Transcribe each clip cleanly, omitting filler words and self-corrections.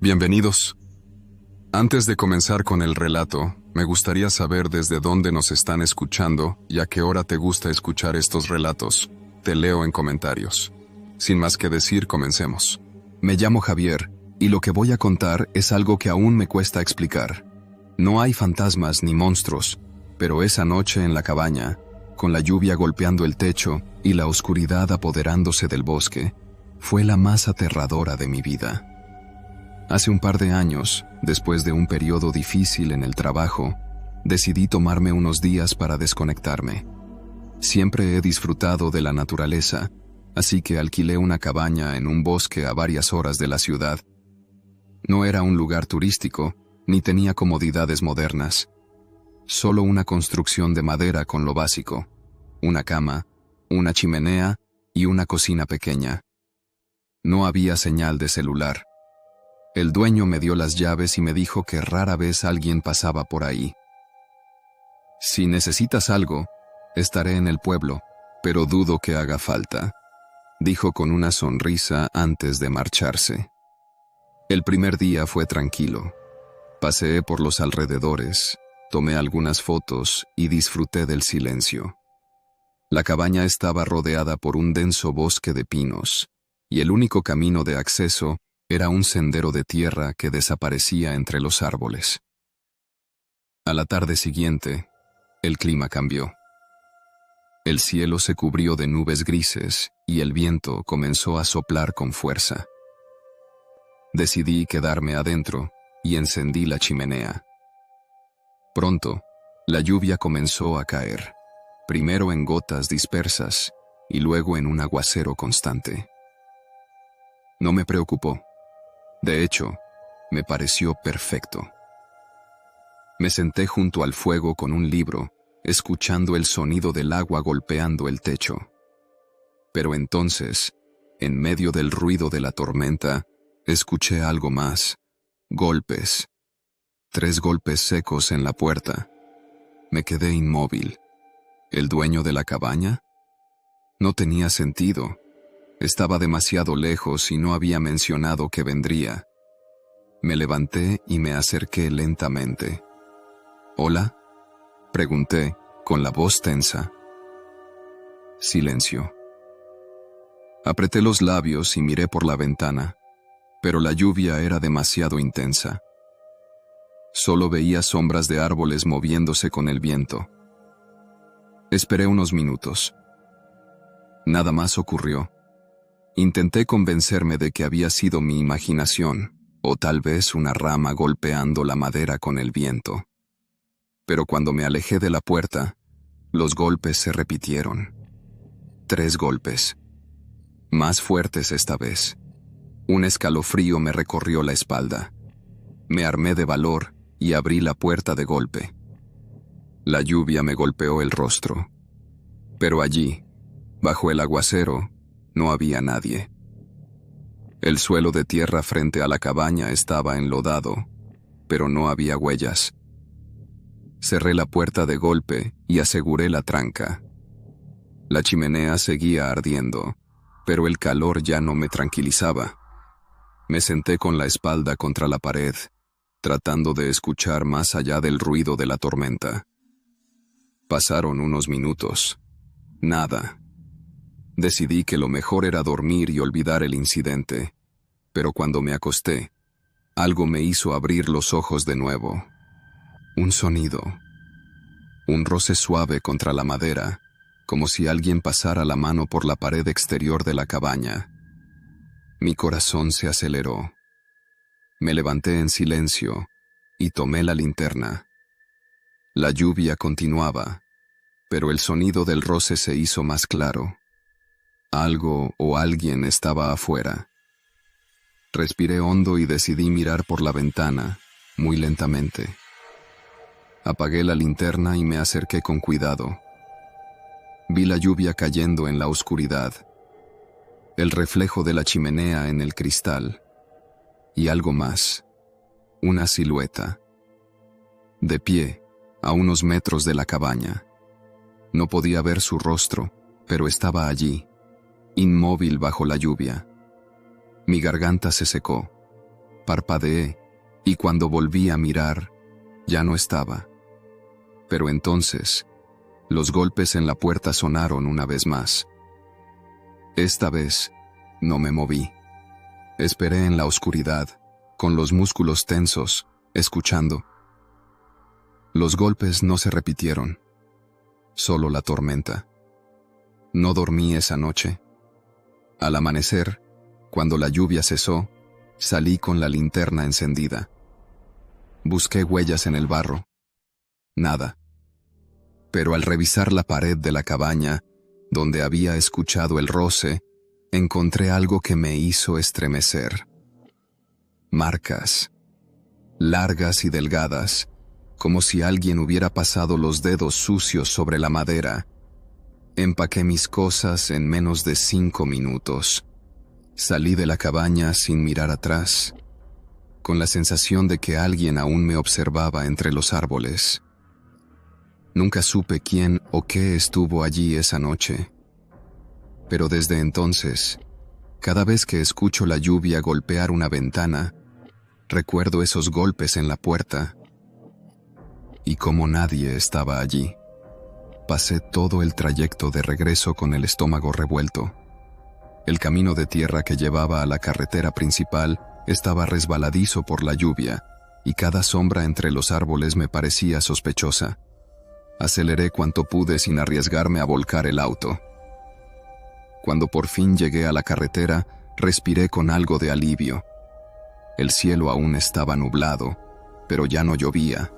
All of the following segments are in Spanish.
Bienvenidos. Antes de comenzar con el relato, me gustaría saber desde dónde nos están escuchando y a qué hora te gusta escuchar estos relatos. Te leo en comentarios. Sin más que decir, comencemos. Me llamo Javier, y lo que voy a contar es algo que aún me cuesta explicar. No hay fantasmas ni monstruos, pero esa noche en la cabaña, con la lluvia golpeando el techo y la oscuridad apoderándose del bosque, fue la más aterradora de mi vida. Hace un par de años, después de un periodo difícil en el trabajo, decidí tomarme unos días para desconectarme. Siempre he disfrutado de la naturaleza, así que alquilé una cabaña en un bosque a varias horas de la ciudad. No era un lugar turístico, ni tenía comodidades modernas. Solo una construcción de madera con lo básico: una cama, una chimenea y una cocina pequeña. No había señal de celular. El dueño me dio las llaves y me dijo que rara vez alguien pasaba por ahí. «Si necesitas algo, estaré en el pueblo, pero dudo que haga falta», dijo con una sonrisa antes de marcharse. El primer día fue tranquilo. Paseé por los alrededores, tomé algunas fotos y disfruté del silencio. La cabaña estaba rodeada por un denso bosque de pinos, y el único camino de acceso era un sendero de tierra que desaparecía entre los árboles. A la tarde siguiente, el clima cambió. El cielo se cubrió de nubes grises y el viento comenzó a soplar con fuerza. Decidí quedarme adentro y encendí la chimenea. Pronto, la lluvia comenzó a caer, primero en gotas dispersas y luego en un aguacero constante. No me preocupó. De hecho, me pareció perfecto. Me senté junto al fuego con un libro, escuchando el sonido del agua golpeando el techo. Pero entonces, en medio del ruido de la tormenta, escuché algo más: golpes. 3 golpes secos en la puerta. Me quedé inmóvil. ¿El dueño de la cabaña? No tenía sentido. Estaba demasiado lejos y no había mencionado que vendría. Me levanté y me acerqué lentamente. «¿Hola?», pregunté, con la voz tensa. Silencio. Apreté los labios y miré por la ventana, pero la lluvia era demasiado intensa. Solo veía sombras de árboles moviéndose con el viento. Esperé unos minutos. Nada más ocurrió. Intenté convencerme de que había sido mi imaginación, o tal vez una rama golpeando la madera con el viento. Pero cuando me alejé de la puerta, los golpes se repitieron. 3 golpes. Más fuertes esta vez. Un escalofrío me recorrió la espalda. Me armé de valor y abrí la puerta de golpe. La lluvia me golpeó el rostro. Pero allí, bajo el aguacero, no había nadie. El suelo de tierra frente a la cabaña estaba enlodado, pero no había huellas. Cerré la puerta de golpe y aseguré la tranca. La chimenea seguía ardiendo, pero el calor ya no me tranquilizaba. Me senté con la espalda contra la pared, tratando de escuchar más allá del ruido de la tormenta. Pasaron unos minutos. Nada. Decidí que lo mejor era dormir y olvidar el incidente, pero cuando me acosté, algo me hizo abrir los ojos de nuevo. Un sonido. Un roce suave contra la madera, como si alguien pasara la mano por la pared exterior de la cabaña. Mi corazón se aceleró. Me levanté en silencio y tomé la linterna. La lluvia continuaba, pero el sonido del roce se hizo más claro. Algo o alguien estaba afuera. Respiré hondo y decidí mirar por la ventana, muy lentamente. Apagué la linterna y me acerqué con cuidado. Vi la lluvia cayendo en la oscuridad, el reflejo de la chimenea en el cristal, y algo más, una silueta. De pie, a unos metros de la cabaña. No podía ver su rostro, pero estaba allí, inmóvil bajo la lluvia. Mi garganta se secó. Parpadeé, y cuando volví a mirar, ya no estaba. Pero entonces, los golpes en la puerta sonaron una vez más. Esta vez, no me moví. Esperé en la oscuridad, con los músculos tensos, escuchando. Los golpes no se repitieron, solo la tormenta. No dormí esa noche. Al amanecer, cuando la lluvia cesó, salí con la linterna encendida. Busqué huellas en el barro. Nada. Pero al revisar la pared de la cabaña, donde había escuchado el roce, encontré algo que me hizo estremecer. Marcas, largas y delgadas, como si alguien hubiera pasado los dedos sucios sobre la madera. Empaqué mis cosas en menos de 5 minutos. Salí de la cabaña sin mirar atrás, con la sensación de que alguien aún me observaba entre los árboles. Nunca supe quién o qué estuvo allí esa noche. Pero desde entonces, cada vez que escucho la lluvia golpear una ventana, recuerdo esos golpes en la puerta. Y como nadie estaba allí, pasé todo el trayecto de regreso con el estómago revuelto. El camino de tierra que llevaba a la carretera principal estaba resbaladizo por la lluvia, y cada sombra entre los árboles me parecía sospechosa. Aceleré cuanto pude sin arriesgarme a volcar el auto. Cuando por fin llegué a la carretera, respiré con algo de alivio. El cielo aún estaba nublado, pero ya no llovía.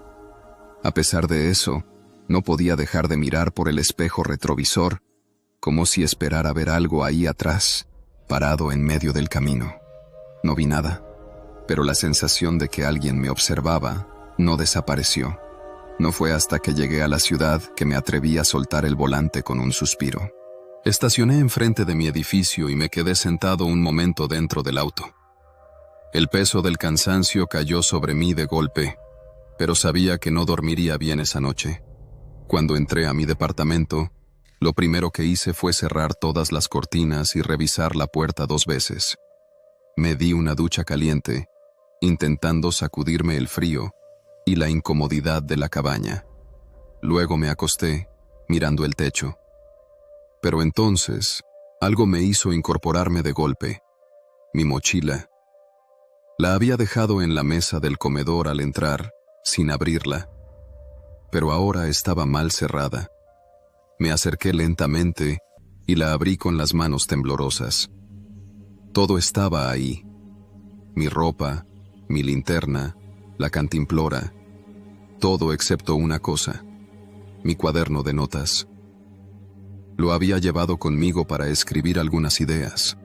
A pesar de eso, no podía dejar de mirar por el espejo retrovisor, como si esperara ver algo ahí atrás, parado en medio del camino. No vi nada, pero la sensación de que alguien me observaba no desapareció. No fue hasta que llegué a la ciudad que me atreví a soltar el volante con un suspiro. Estacioné enfrente de mi edificio y me quedé sentado un momento dentro del auto. El peso del cansancio cayó sobre mí de golpe, pero sabía que no dormiría bien esa noche. Cuando entré a mi departamento, lo primero que hice fue cerrar todas las cortinas y revisar la puerta 2 veces. Me di una ducha caliente, intentando sacudirme el frío y la incomodidad de la cabaña. Luego me acosté, mirando el techo. Pero entonces, algo me hizo incorporarme de golpe. Mi mochila. La había dejado en la mesa del comedor al entrar, sin abrirla. Pero ahora estaba mal cerrada. Me acerqué lentamente y la abrí con las manos temblorosas. Todo estaba ahí. Mi ropa, mi linterna, la cantimplora. Todo excepto una cosa: mi cuaderno de notas. Lo había llevado conmigo para escribir algunas ideas,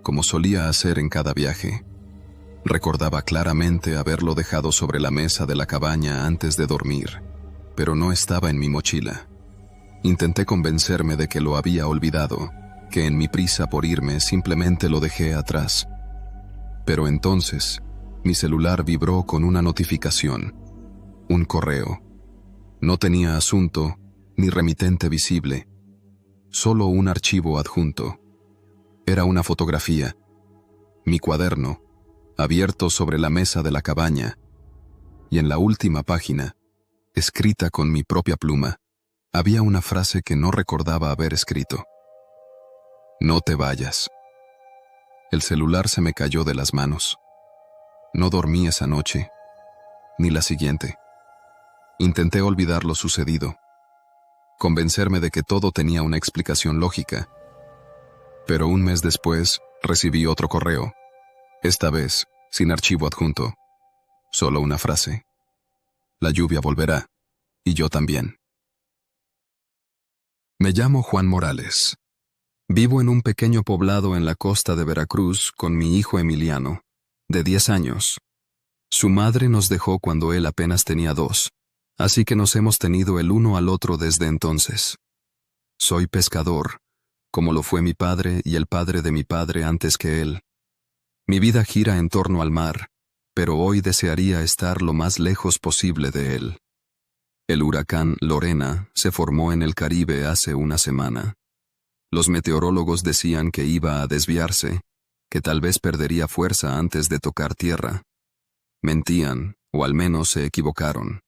como solía hacer en cada viaje. Recordaba claramente haberlo dejado sobre la mesa de la cabaña antes de dormir, pero no estaba en mi mochila. Intenté convencerme de que lo había olvidado, que en mi prisa por irme simplemente lo dejé atrás. Pero entonces, mi celular vibró con una notificación. Un correo. No tenía asunto ni remitente visible. Solo un archivo adjunto. Era una fotografía. Mi cuaderno, abierto sobre la mesa de la cabaña. Y en la última página, escrita con mi propia pluma, había una frase que no recordaba haber escrito. No te vayas. El celular se me cayó de las manos. No dormí esa noche, ni la siguiente. Intenté olvidar lo sucedido, convencerme de que todo tenía una explicación lógica. Pero un mes después, recibí otro correo. Esta vez, sin archivo adjunto. Solo una frase. La lluvia volverá, y yo también. Me llamo Juan Morales. Vivo en un pequeño poblado en la costa de Veracruz con mi hijo Emiliano, de 10 años. Su madre nos dejó cuando él apenas tenía 2, así que nos hemos tenido el uno al otro desde entonces. Soy pescador, como lo fue mi padre y el padre de mi padre antes que él. Mi vida gira en torno al mar, pero hoy desearía estar lo más lejos posible de él. El huracán Lorena se formó en el Caribe hace una semana. Los meteorólogos decían que iba a desviarse, que tal vez perdería fuerza antes de tocar tierra. Mentían, o al menos se equivocaron.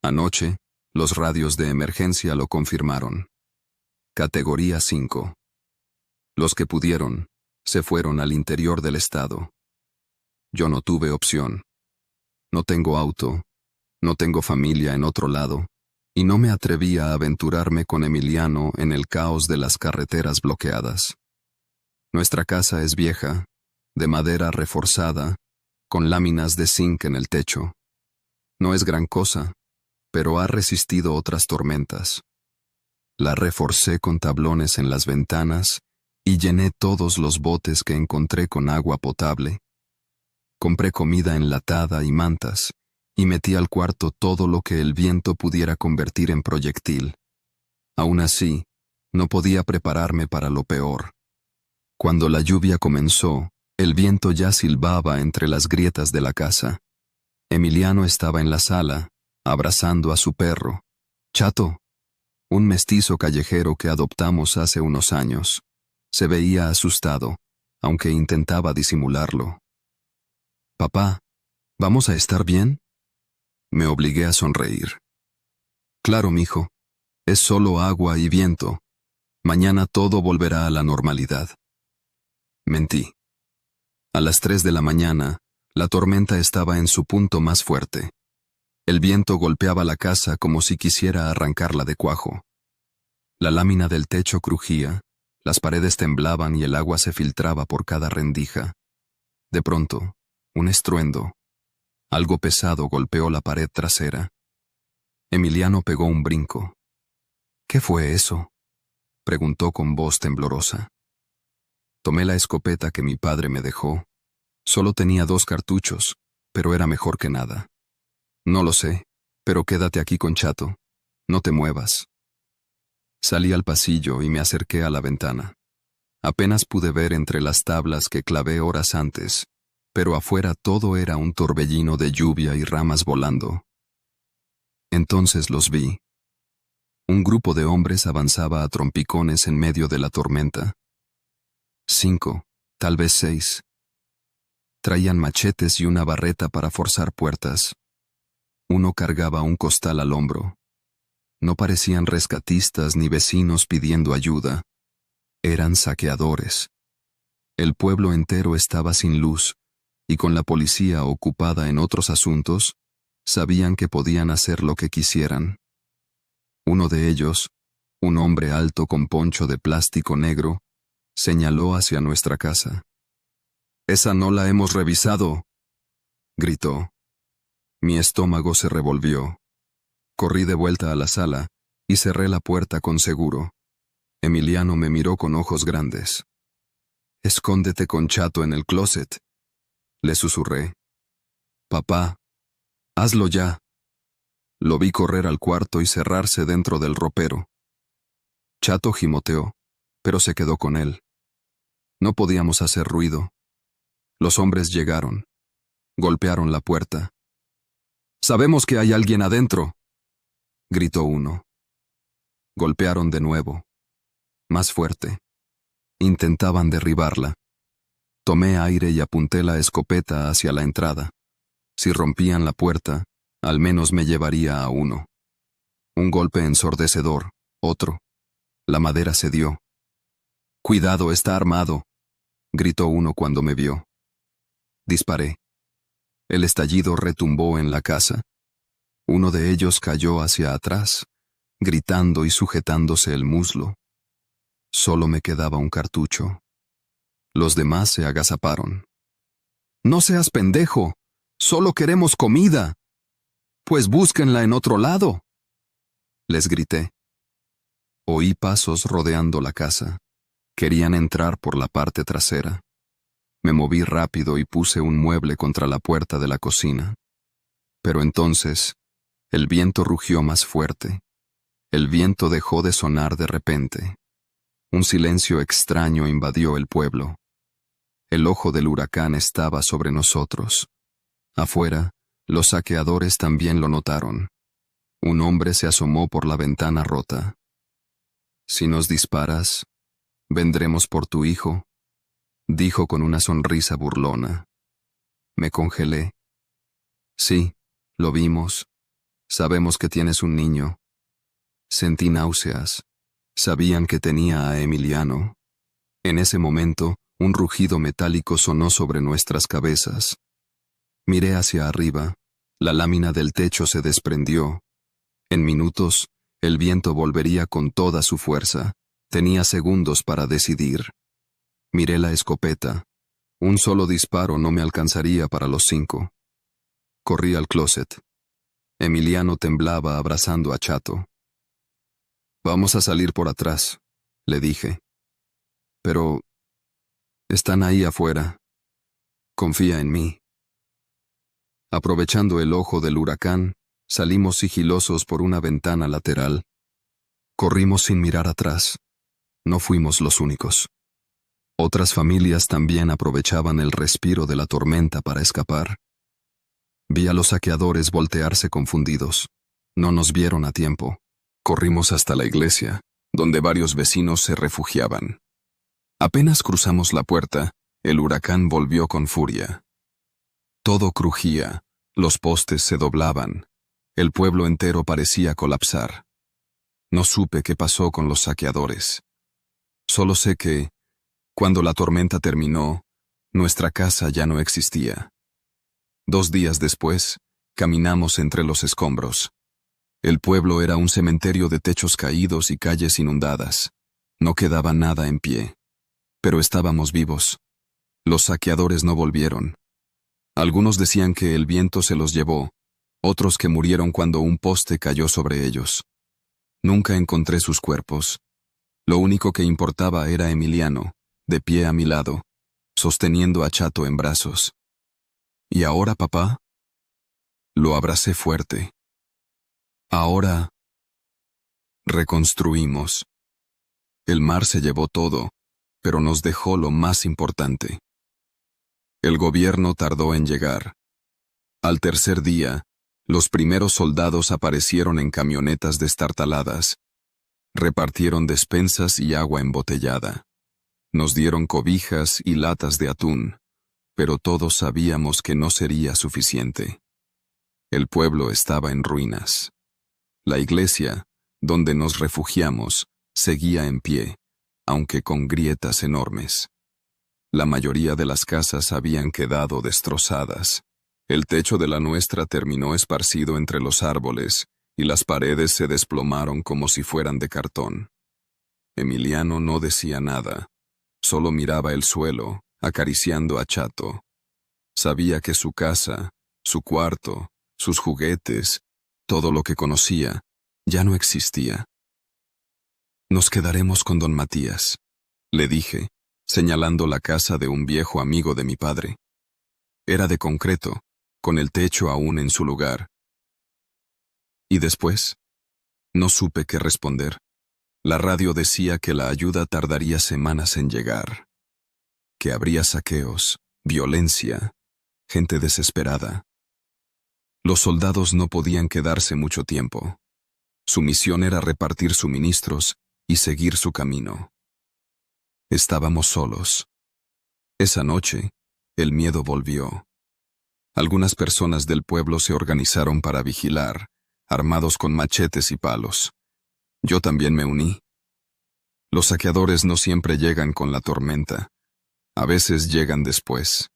Anoche, los radios de emergencia lo confirmaron. Categoría 5. Los que pudieron, se fueron al interior del estado. Yo no tuve opción. No tengo auto, no tengo familia en otro lado, y no me atreví a aventurarme con Emiliano en el caos de las carreteras bloqueadas. Nuestra casa es vieja, de madera reforzada, con láminas de zinc en el techo. No es gran cosa, pero ha resistido otras tormentas. La reforcé con tablones en las ventanas y llené todos los botes que encontré con agua potable. Compré comida enlatada y mantas, y metí al cuarto todo lo que el viento pudiera convertir en proyectil. Aún así, no podía prepararme para lo peor. Cuando la lluvia comenzó, el viento ya silbaba entre las grietas de la casa. Emiliano estaba en la sala, abrazando a su perro, Chato, un mestizo callejero que adoptamos hace unos años. Se veía asustado, aunque intentaba disimularlo. «Papá, ¿vamos a estar bien?» Me obligué a sonreír. «Claro, mijo. Es solo agua y viento. Mañana todo volverá a la normalidad». Mentí. A las 3 de la mañana, la tormenta estaba en su punto más fuerte. El viento golpeaba la casa como si quisiera arrancarla de cuajo. La lámina del techo crujía, las paredes temblaban y el agua se filtraba por cada rendija. De pronto, un estruendo. Algo pesado golpeó la pared trasera. Emiliano pegó un brinco. «¿Qué fue eso?», preguntó con voz temblorosa. Tomé la escopeta que mi padre me dejó. Solo tenía 2 cartuchos, pero era mejor que nada. «No lo sé, pero quédate aquí con Chato. No te muevas». Salí al pasillo y me acerqué a la ventana. Apenas pude ver entre las tablas que clavé horas antes, pero afuera todo era un torbellino de lluvia y ramas volando. Entonces los vi. Un grupo de hombres avanzaba a trompicones en medio de la tormenta. 5, tal vez 6. Traían machetes y una barreta para forzar puertas. Uno cargaba un costal al hombro. No parecían rescatistas ni vecinos pidiendo ayuda. Eran saqueadores. El pueblo entero estaba sin luz, y con la policía ocupada en otros asuntos, sabían que podían hacer lo que quisieran. Uno de ellos, un hombre alto con poncho de plástico negro, señaló hacia nuestra casa. «Esa no la hemos revisado», gritó. Mi estómago se revolvió. Corrí de vuelta a la sala y cerré la puerta con seguro. Emiliano me miró con ojos grandes. «Escóndete con Chato en el closet», le susurré. «Papá, hazlo ya». Lo vi correr al cuarto y cerrarse dentro del ropero. Chato gimoteó, pero se quedó con él. No podíamos hacer ruido. Los hombres llegaron. Golpearon la puerta. «Sabemos que hay alguien adentro», gritó uno. Golpearon de nuevo. Más fuerte. Intentaban derribarla. Tomé aire y apunté la escopeta hacia la entrada. Si rompían la puerta, al menos me llevaría a uno. Un golpe ensordecedor, otro. La madera cedió. «Cuidado, está armado», gritó uno cuando me vio. Disparé. El estallido retumbó en la casa. Uno de ellos cayó hacia atrás, gritando y sujetándose el muslo. Solo me quedaba un cartucho. Los demás se agazaparon. «No seas pendejo. Solo queremos comida. Pues búsquenla en otro lado», les grité. Oí pasos rodeando la casa. Querían entrar por la parte trasera. Me moví rápido y puse un mueble contra la puerta de la cocina. Pero entonces, el viento rugió más fuerte. El viento dejó de sonar de repente. Un silencio extraño invadió el pueblo. El ojo del huracán estaba sobre nosotros. Afuera, los saqueadores también lo notaron. Un hombre se asomó por la ventana rota. «Si nos disparas, vendremos por tu hijo», dijo con una sonrisa burlona. Me congelé. Sí, lo vimos. Sabemos que tienes un niño. Sentí náuseas. Sabían que tenía a Emiliano. En ese momento, un rugido metálico sonó sobre nuestras cabezas. Miré hacia arriba. La lámina del techo se desprendió. En minutos, el viento volvería con toda su fuerza. Tenía segundos para decidir. Miré la escopeta. Un solo disparo no me alcanzaría para los 5. Corrí al closet. Emiliano temblaba abrazando a Chato. «Vamos a salir por atrás», le dije. «Pero están ahí afuera. Confía en mí». Aprovechando el ojo del huracán, salimos sigilosos por una ventana lateral. Corrimos sin mirar atrás. No fuimos los únicos. Otras familias también aprovechaban el respiro de la tormenta para escapar. Vi a los saqueadores voltearse confundidos. No nos vieron a tiempo. Corrimos hasta la iglesia, donde varios vecinos se refugiaban. Apenas cruzamos la puerta, el huracán volvió con furia. Todo crujía, los postes se doblaban, el pueblo entero parecía colapsar. No supe qué pasó con los saqueadores. Solo sé que, cuando la tormenta terminó, nuestra casa ya no existía. 2 días después, caminamos entre los escombros. El pueblo era un cementerio de techos caídos y calles inundadas. No quedaba nada en pie. Pero estábamos vivos. Los saqueadores no volvieron. Algunos decían que el viento se los llevó, otros que murieron cuando un poste cayó sobre ellos. Nunca encontré sus cuerpos. Lo único que importaba era Emiliano, de pie a mi lado, sosteniendo a Chato en brazos. ¿Y ahora, papá? Lo abracé fuerte. Ahora reconstruimos. El mar se llevó todo, pero nos dejó lo más importante. El gobierno tardó en llegar. Al tercer día, los primeros soldados aparecieron en camionetas destartaladas. Repartieron despensas y agua embotellada. Nos dieron cobijas y latas de atún, pero todos sabíamos que no sería suficiente. El pueblo estaba en ruinas. La iglesia, donde nos refugiamos, seguía en pie, aunque con grietas enormes. La mayoría de las casas habían quedado destrozadas. El techo de la nuestra terminó esparcido entre los árboles, y las paredes se desplomaron como si fueran de cartón. Emiliano no decía nada, solo miraba el suelo, acariciando a Chato. Sabía que su casa, su cuarto, sus juguetes, todo lo que conocía, ya no existía. «Nos quedaremos con don Matías», le dije, señalando la casa de un viejo amigo de mi padre. Era de concreto, con el techo aún en su lugar. ¿Y después? No supe qué responder. La radio decía que la ayuda tardaría semanas en llegar, que habría saqueos, violencia, gente desesperada. Los soldados no podían quedarse mucho tiempo. Su misión era repartir suministros y seguir su camino. Estábamos solos. Esa noche, el miedo volvió. Algunas personas del pueblo se organizaron para vigilar, armados con machetes y palos. Yo también me uní. Los saqueadores no siempre llegan con la tormenta. A veces llegan después.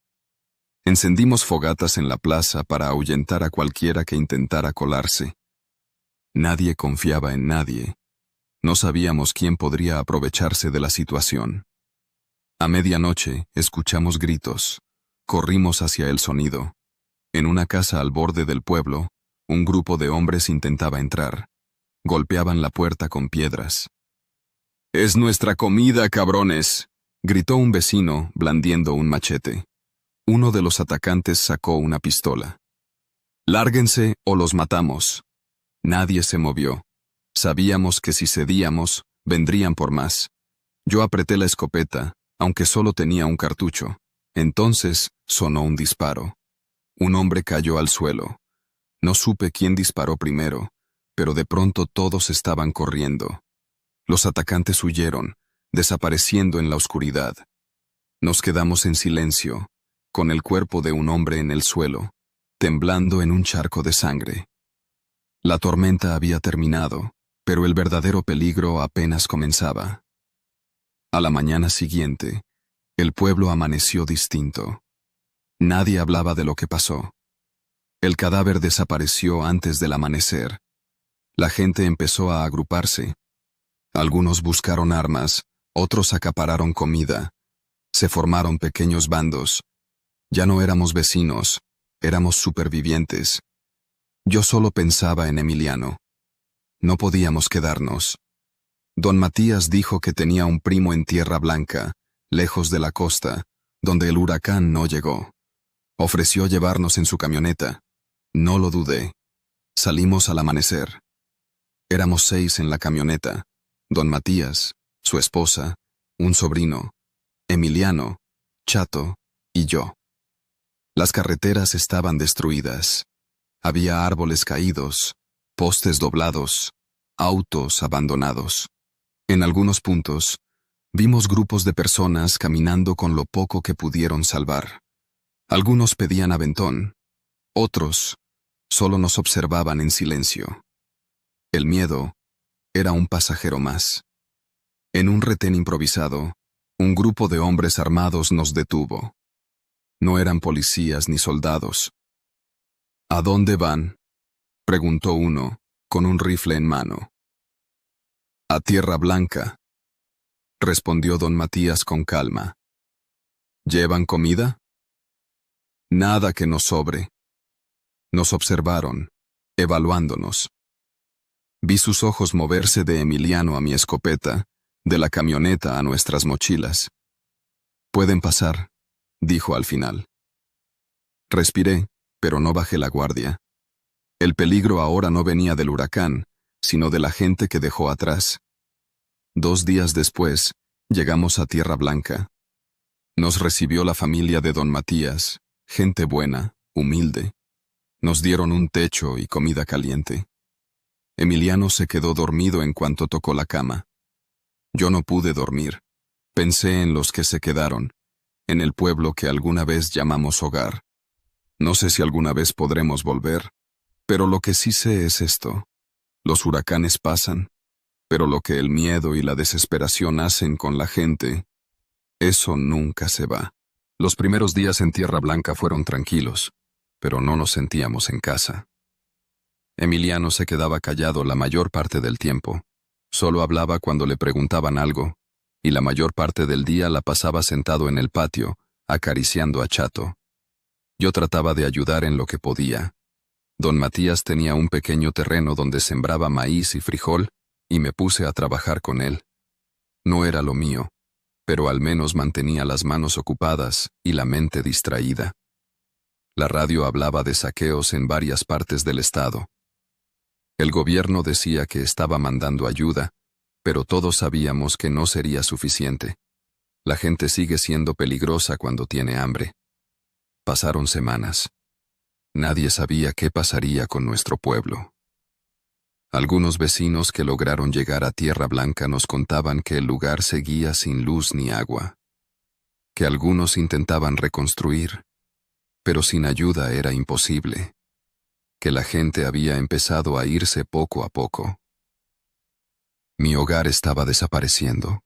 Encendimos fogatas en la plaza para ahuyentar a cualquiera que intentara colarse. Nadie confiaba en nadie. No sabíamos quién podría aprovecharse de la situación. A medianoche escuchamos gritos. Corrimos hacia el sonido. En una casa al borde del pueblo, un grupo de hombres intentaba entrar. Golpeaban la puerta con piedras. «¡Es nuestra comida, cabrones!», gritó un vecino, blandiendo un machete. Uno de los atacantes sacó una pistola. «Lárguense o los matamos». Nadie se movió. Sabíamos que si cedíamos, vendrían por más. Yo apreté la escopeta, aunque solo tenía un cartucho. Entonces sonó un disparo. Un hombre cayó al suelo. No supe quién disparó primero, pero de pronto todos estaban corriendo. Los atacantes huyeron, desapareciendo en la oscuridad. Nos quedamos en silencio, con el cuerpo de un hombre en el suelo. temblando en un charco de sangre. La tormenta había terminado, pero el verdadero peligro apenas comenzaba. A la mañana siguiente, el pueblo amaneció distinto. Nadie hablaba de lo que pasó. El cadáver desapareció antes del amanecer. La gente empezó a agruparse. Algunos buscaron armas, otros acapararon comida. Se formaron pequeños bandos. Ya no éramos vecinos, éramos supervivientes. Yo solo pensaba en Emiliano. No podíamos quedarnos. Don Matías dijo que tenía un primo en Tierra Blanca, lejos de la costa, donde el huracán no llegó. Ofreció llevarnos en su camioneta. No lo dudé. Salimos al amanecer. Éramos 6 en la camioneta. Don Matías, su esposa, un sobrino, Emiliano, Chato y yo. Las carreteras estaban destruidas. Había árboles caídos, postes doblados, autos abandonados. En algunos puntos, vimos grupos de personas caminando con lo poco que pudieron salvar. Algunos pedían aventón, otros solo nos observaban en silencio. El miedo era un pasajero más. En un retén improvisado, un grupo de hombres armados nos detuvo. No eran policías ni soldados. ¿A dónde van?, preguntó uno, con un rifle en mano. A Tierra Blanca, respondió don Matías con calma. ¿Llevan comida? Nada que nos sobre. Nos observaron, evaluándonos. Vi sus ojos moverse de Emiliano a mi escopeta, de la camioneta a nuestras mochilas. Pueden pasar, dijo al final. Respiré, pero no bajé la guardia. El peligro ahora no venía del huracán, sino de la gente que dejó atrás. 2 días después, llegamos a Tierra Blanca. Nos recibió la familia de don Matías, gente buena, humilde. Nos dieron un techo y comida caliente. Emiliano se quedó dormido en cuanto tocó la cama. Yo no pude dormir. Pensé en los que se quedaron, en el pueblo que alguna vez llamamos hogar. No sé si alguna vez podremos volver, pero lo que sí sé es esto. Los huracanes pasan, pero lo que el miedo y la desesperación hacen con la gente, eso nunca se va. Los primeros días en Tierra Blanca fueron tranquilos, pero no nos sentíamos en casa. Emiliano se quedaba callado la mayor parte del tiempo. Solo hablaba cuando le preguntaban algo, y la mayor parte del día la pasaba sentado en el patio, acariciando a Chato. Yo trataba de ayudar en lo que podía. Don Matías tenía un pequeño terreno donde sembraba maíz y frijol, y me puse a trabajar con él. No era lo mío, pero al menos mantenía las manos ocupadas y la mente distraída. La radio hablaba de saqueos en varias partes del estado. El gobierno decía que estaba mandando ayuda, pero todos sabíamos que no sería suficiente. La gente sigue siendo peligrosa cuando tiene hambre. Pasaron semanas. Nadie sabía qué pasaría con nuestro pueblo. Algunos vecinos que lograron llegar a Tierra Blanca nos contaban que el lugar seguía sin luz ni agua, que algunos intentaban reconstruir, pero sin ayuda era imposible, que la gente había empezado a irse poco a poco. Mi hogar estaba desapareciendo.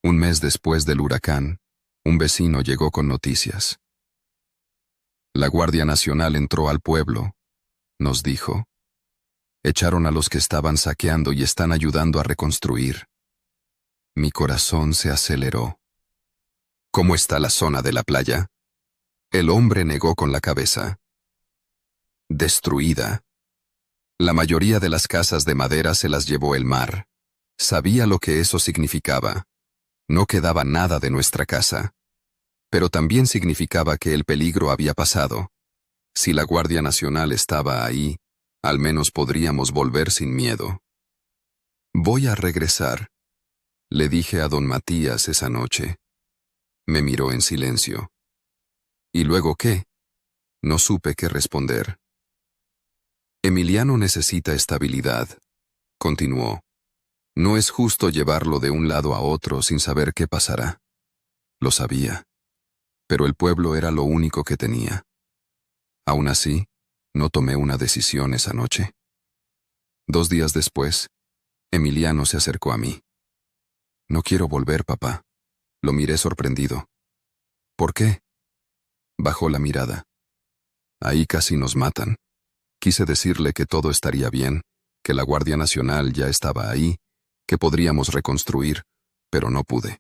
Un mes después del huracán, un vecino llegó con noticias. La Guardia Nacional entró al pueblo, nos dijo. Echaron a los que estaban saqueando y están ayudando a reconstruir. Mi corazón se aceleró. ¿Cómo está la zona de la playa? El hombre negó con la cabeza. Destruida. La mayoría de las casas de madera se las llevó el mar. Sabía lo que eso significaba. No quedaba nada de nuestra casa. Pero también significaba que el peligro había pasado. Si la Guardia Nacional estaba ahí, al menos podríamos volver sin miedo. Voy a regresar, le dije a don Matías esa noche. Me miró en silencio. ¿Y luego qué? No supe qué responder. Emiliano necesita estabilidad, continuó. No es justo llevarlo de un lado a otro sin saber qué pasará. Lo sabía. Pero el pueblo era lo único que tenía. Aún así, no tomé una decisión esa noche. 2 días después, Emiliano se acercó a mí. No quiero volver, papá. Lo miré sorprendido. ¿Por qué? Bajó la mirada. Ahí casi nos matan. Quise decirle que todo estaría bien, que la Guardia Nacional ya estaba ahí, que podríamos reconstruir, pero no pude.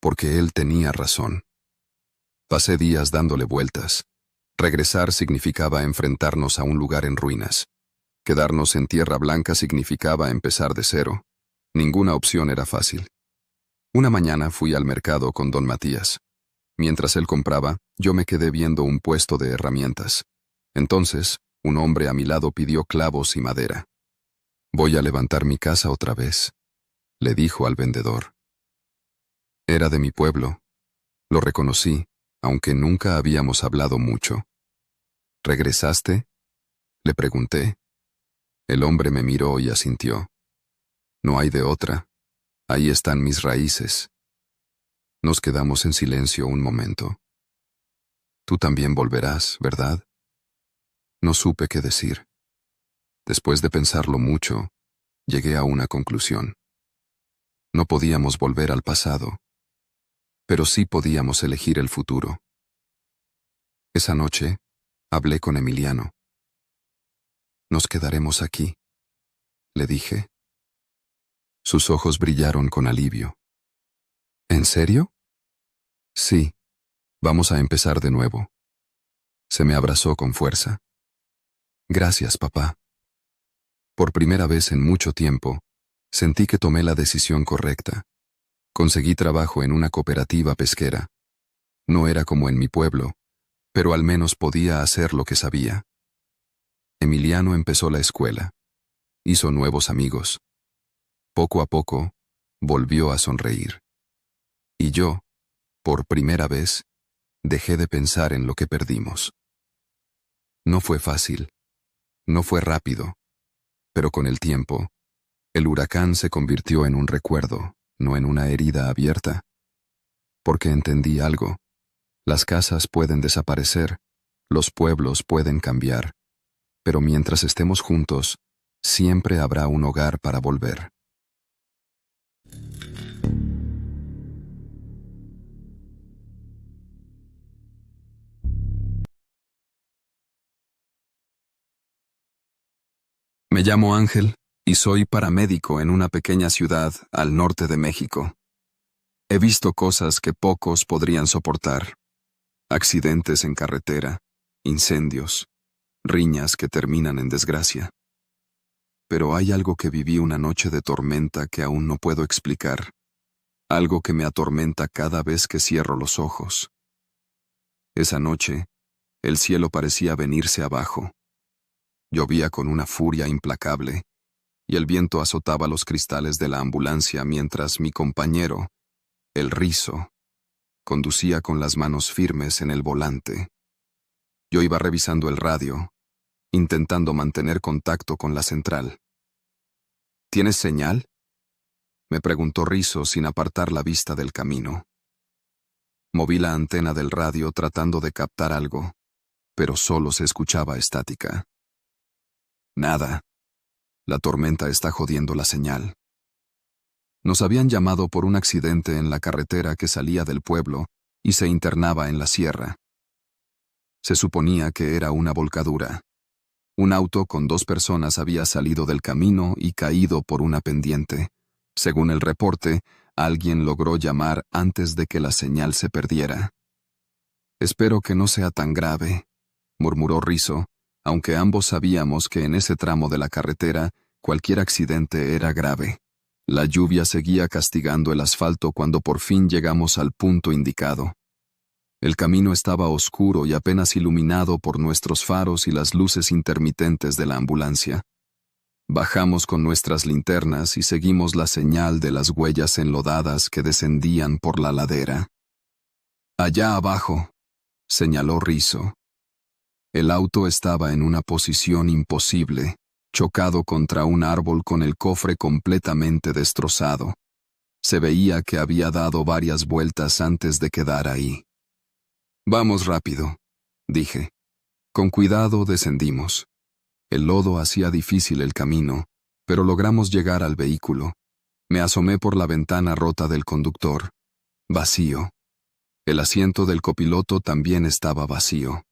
Porque él tenía razón. Pasé días dándole vueltas. Regresar significaba enfrentarnos a un lugar en ruinas. Quedarnos en Tierra Blanca significaba empezar de cero. Ninguna opción era fácil. Una mañana fui al mercado con don Matías. Mientras él compraba, yo me quedé viendo un puesto de herramientas. Entonces, un hombre a mi lado pidió clavos y madera. «Voy a levantar mi casa otra vez», le dijo al vendedor. Era de mi pueblo. Lo reconocí, aunque nunca habíamos hablado mucho. «¿Regresaste?», le pregunté. El hombre me miró y asintió. «No hay de otra. Ahí están mis raíces». Nos quedamos en silencio un momento. «Tú también volverás, ¿verdad?». No supe qué decir. Después de pensarlo mucho, llegué a una conclusión. No podíamos volver al pasado, pero sí podíamos elegir el futuro. Esa noche, hablé con Emiliano. «Nos quedaremos aquí», le dije. Sus ojos brillaron con alivio. «¿En serio?». «Sí, vamos a empezar de nuevo». Se me abrazó con fuerza. «Gracias, papá». Por primera vez en mucho tiempo, sentí que tomé la decisión correcta. Conseguí trabajo en una cooperativa pesquera. No era como en mi pueblo, pero al menos podía hacer lo que sabía. Emiliano empezó la escuela. Hizo nuevos amigos. Poco a poco, volvió a sonreír. Y yo, por primera vez, dejé de pensar en lo que perdimos. No fue fácil. No fue rápido. Pero con el tiempo, el huracán se convirtió en un recuerdo, no en una herida abierta. Porque entendí algo. Las casas pueden desaparecer, los pueblos pueden cambiar, pero mientras estemos juntos, siempre habrá un hogar para volver. Me llamo Ángel y soy paramédico en una pequeña ciudad al norte de México. He visto cosas que pocos podrían soportar. Accidentes en carretera, incendios, riñas que terminan en desgracia. Pero hay algo que viví una noche de tormenta que aún no puedo explicar. Algo que me atormenta cada vez que cierro los ojos. Esa noche, el cielo parecía venirse abajo. Llovía con una furia implacable, y el viento azotaba los cristales de la ambulancia mientras mi compañero, el Rizo, conducía con las manos firmes en el volante. Yo iba revisando el radio, intentando mantener contacto con la central. ¿Tienes señal?, me preguntó Rizo sin apartar la vista del camino. Moví la antena del radio tratando de captar algo, pero solo se escuchaba estática. Nada. La tormenta está jodiendo la señal. Nos habían llamado por un accidente en la carretera que salía del pueblo y se internaba en la sierra. Se suponía que era una volcadura. Un auto con 2 personas había salido del camino y caído por una pendiente. Según el reporte, alguien logró llamar antes de que la señal se perdiera. «Espero que no sea tan grave», murmuró Rizo, aunque ambos sabíamos que en ese tramo de la carretera cualquier accidente era grave. La lluvia seguía castigando el asfalto cuando por fin llegamos al punto indicado. El camino estaba oscuro y apenas iluminado por nuestros faros y las luces intermitentes de la ambulancia. Bajamos con nuestras linternas y seguimos la señal de las huellas enlodadas que descendían por la ladera. «Allá abajo», señaló Rizo. El auto estaba en una posición imposible, chocado contra un árbol con el cofre completamente destrozado. Se veía que había dado varias vueltas antes de quedar ahí. «Vamos rápido», dije. Con cuidado descendimos. El lodo hacía difícil el camino, pero logramos llegar al vehículo. Me asomé por la ventana rota del conductor. Vacío. El asiento del copiloto también estaba vacío.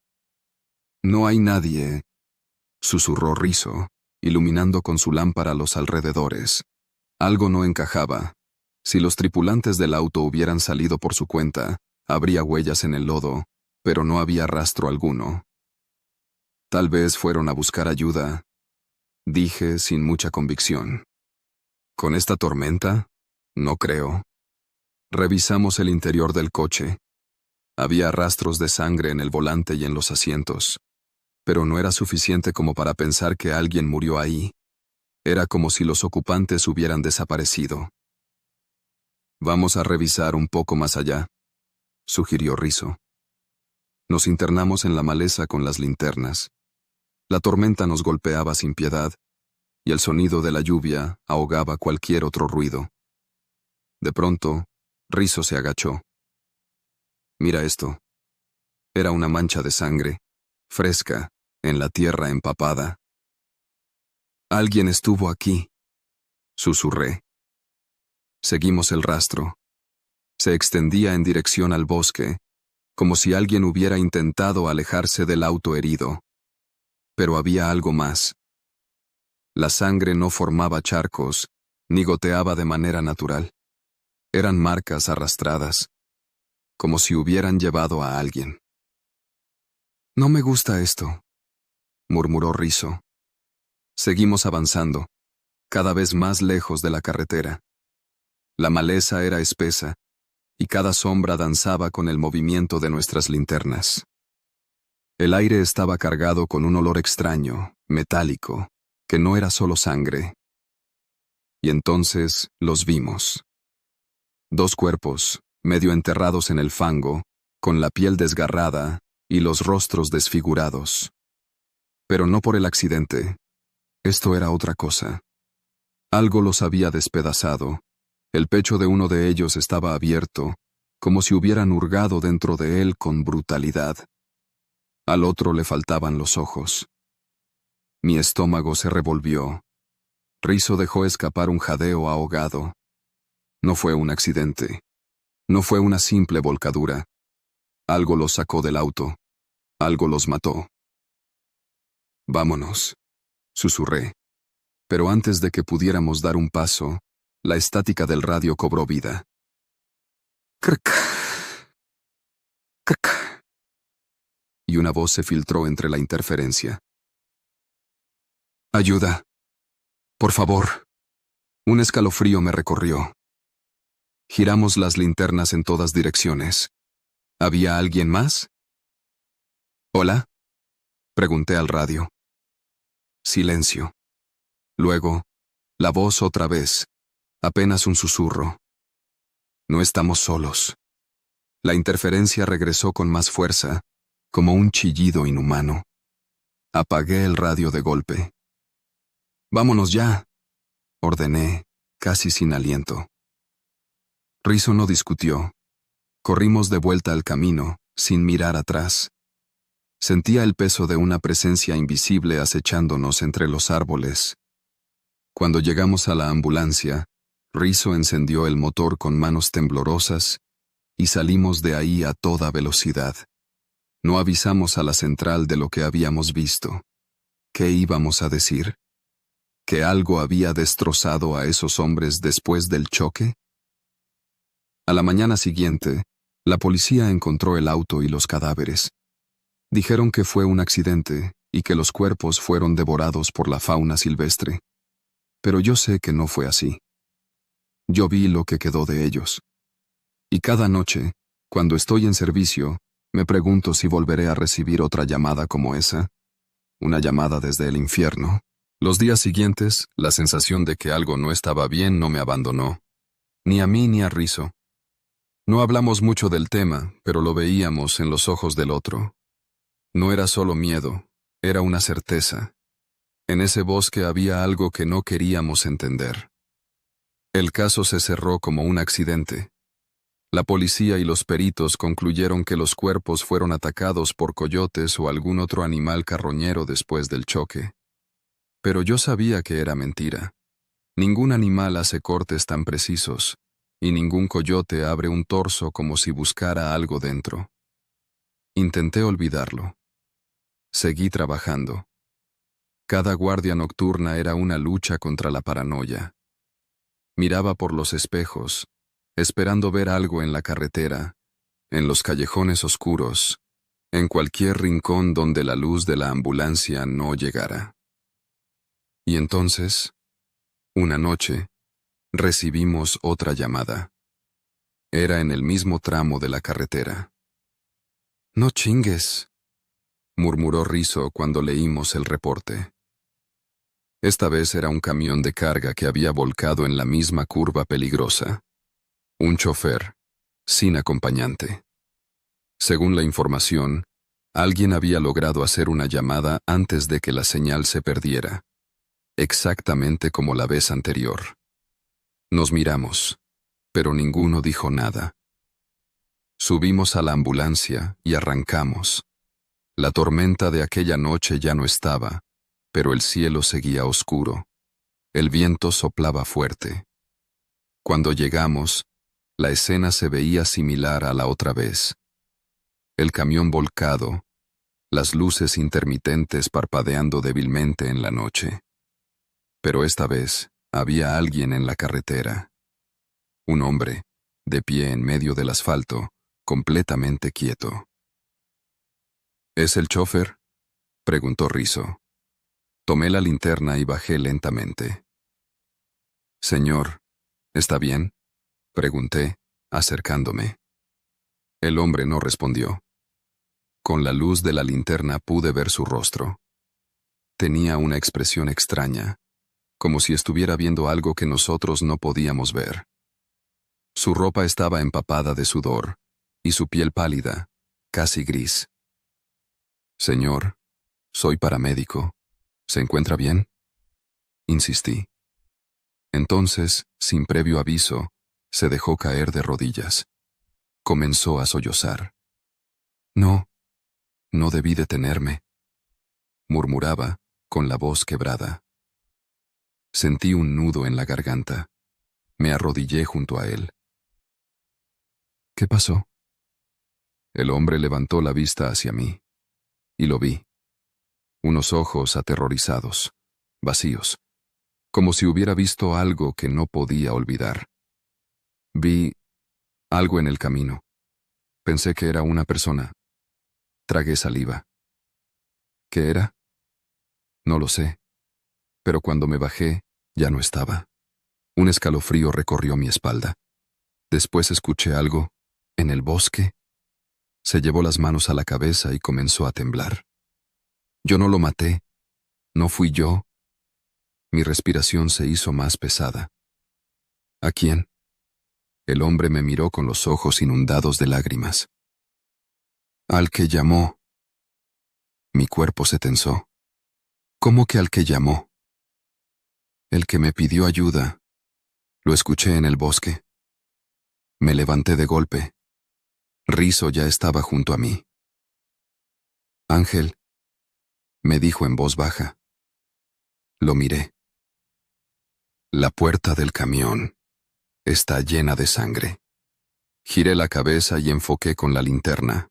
«No hay nadie», susurró Rizzo, iluminando con su lámpara los alrededores. Algo no encajaba. Si los tripulantes del auto hubieran salido por su cuenta, habría huellas en el lodo, pero no había rastro alguno. «Tal vez fueron a buscar ayuda», dije sin mucha convicción. «¿Con esta tormenta? No creo». Revisamos el interior del coche. Había rastros de sangre en el volante y en los asientos, pero no era suficiente como para pensar que alguien murió ahí. Era como si los ocupantes hubieran desaparecido. «Vamos a revisar un poco más allá», sugirió Rizzo. Nos internamos en la maleza con las linternas. La tormenta nos golpeaba sin piedad, y el sonido de la lluvia ahogaba cualquier otro ruido. De pronto, Rizzo se agachó. «Mira esto». Era una mancha de sangre, fresca, en la tierra empapada. «Alguien estuvo aquí», susurré. Seguimos el rastro. Se extendía en dirección al bosque, como si alguien hubiera intentado alejarse del auto herido. Pero había algo más. La sangre no formaba charcos, ni goteaba de manera natural. Eran marcas arrastradas, como si hubieran llevado a alguien. «No me gusta esto», murmuró Rizzo. Seguimos avanzando, cada vez más lejos de la carretera. La maleza era espesa, y cada sombra danzaba con el movimiento de nuestras linternas. El aire estaba cargado con un olor extraño, metálico, que no era solo sangre. Y entonces los vimos. 2 cuerpos, medio enterrados en el fango, con la piel desgarrada y los rostros desfigurados. Pero no por el accidente. Esto era otra cosa. Algo los había despedazado. El pecho de uno de ellos estaba abierto, como si hubieran hurgado dentro de él con brutalidad. Al otro le faltaban los ojos. Mi estómago se revolvió. Rizzo dejó escapar un jadeo ahogado. No fue un accidente. No fue una simple volcadura. Algo los sacó del auto. Algo los mató. «Vámonos», susurré. Pero antes de que pudiéramos dar un paso, la estática del radio cobró vida. «Crc, crc», y una voz se filtró entre la interferencia. «Ayuda. Por favor». Un escalofrío me recorrió. Giramos las linternas en todas direcciones. ¿Había alguien más? «¿Hola?», pregunté al radio. Silencio. Luego, la voz otra vez, apenas un susurro. «No estamos solos». La interferencia regresó con más fuerza, como un chillido inhumano. Apagué el radio de golpe. «Vámonos ya», ordené, casi sin aliento. Rizzo no discutió. Corrimos de vuelta al camino, sin mirar atrás. Sentía el peso de una presencia invisible acechándonos entre los árboles. Cuando llegamos a la ambulancia, Rizzo encendió el motor con manos temblorosas y salimos de ahí a toda velocidad. No avisamos a la central de lo que habíamos visto. ¿Qué íbamos a decir? ¿Que algo había destrozado a esos hombres después del choque? A la mañana siguiente, la policía encontró el auto y los cadáveres. Dijeron que fue un accidente y que los cuerpos fueron devorados por la fauna silvestre. Pero yo sé que no fue así. Yo vi lo que quedó de ellos. Y cada noche, cuando estoy en servicio, me pregunto si volveré a recibir otra llamada como esa. Una llamada desde el infierno. Los días siguientes, la sensación de que algo no estaba bien no me abandonó. Ni a mí ni a Rizzo. No hablamos mucho del tema, pero lo veíamos en los ojos del otro. No era solo miedo, era una certeza. En ese bosque había algo que no queríamos entender. El caso se cerró como un accidente. La policía y los peritos concluyeron que los cuerpos fueron atacados por coyotes o algún otro animal carroñero después del choque. Pero yo sabía que era mentira. Ningún animal hace cortes tan precisos, y ningún coyote abre un torso como si buscara algo dentro. Intenté olvidarlo. Seguí trabajando. Cada guardia nocturna era una lucha contra la paranoia. Miraba por los espejos, esperando ver algo en la carretera, en los callejones oscuros, en cualquier rincón donde la luz de la ambulancia no llegara. Y entonces, una noche, recibimos otra llamada. Era en el mismo tramo de la carretera. «No chingues», murmuró Rizzo cuando leímos el reporte. Esta vez era un camión de carga que había volcado en la misma curva peligrosa. Un chofer, sin acompañante. Según la información, alguien había logrado hacer una llamada antes de que la señal se perdiera, exactamente como la vez anterior. Nos miramos, pero ninguno dijo nada. Subimos a la ambulancia y arrancamos. La tormenta de aquella noche ya no estaba, pero el cielo seguía oscuro. El viento soplaba fuerte. Cuando llegamos, la escena se veía similar a la otra vez. El camión volcado, las luces intermitentes parpadeando débilmente en la noche. Pero esta vez había alguien en la carretera. Un hombre, de pie en medio del asfalto, completamente quieto. ¿Es el chofer?, preguntó Rizzo. Tomé la linterna y bajé lentamente. «Señor, ¿está bien?», pregunté, acercándome. El hombre no respondió. Con la luz de la linterna pude ver su rostro. Tenía una expresión extraña, como si estuviera viendo algo que nosotros no podíamos ver. Su ropa estaba empapada de sudor, y su piel pálida, casi gris. «Señor, soy paramédico. ¿Se encuentra bien?», insistí. Entonces, sin previo aviso, se dejó caer de rodillas. Comenzó a sollozar. «No, no debí detenerme», murmuraba, con la voz quebrada. Sentí un nudo en la garganta. Me arrodillé junto a él. «¿Qué pasó?». El hombre levantó la vista hacia mí, y lo vi. Unos ojos aterrorizados, vacíos, como si hubiera visto algo que no podía olvidar. Vi algo en el camino. Pensé que era una persona. Tragué saliva. ¿Qué era? No lo sé, pero cuando me bajé, ya no estaba. Un escalofrío recorrió mi espalda. Después escuché algo, en el bosque. Se llevó las manos a la cabeza y comenzó a temblar. Yo no lo maté. No fui yo. Mi respiración se hizo más pesada. ¿A quién? El hombre me miró con los ojos inundados de lágrimas. «Al que llamó». Mi cuerpo se tensó. «¿Cómo que al que llamó?». «El que me pidió ayuda. Lo escuché en el bosque». Me levanté de golpe. Rizzo ya estaba junto a mí. «Ángel», me dijo en voz baja. Lo miré. La puerta del camión está llena de sangre. Giré la cabeza y enfoqué con la linterna.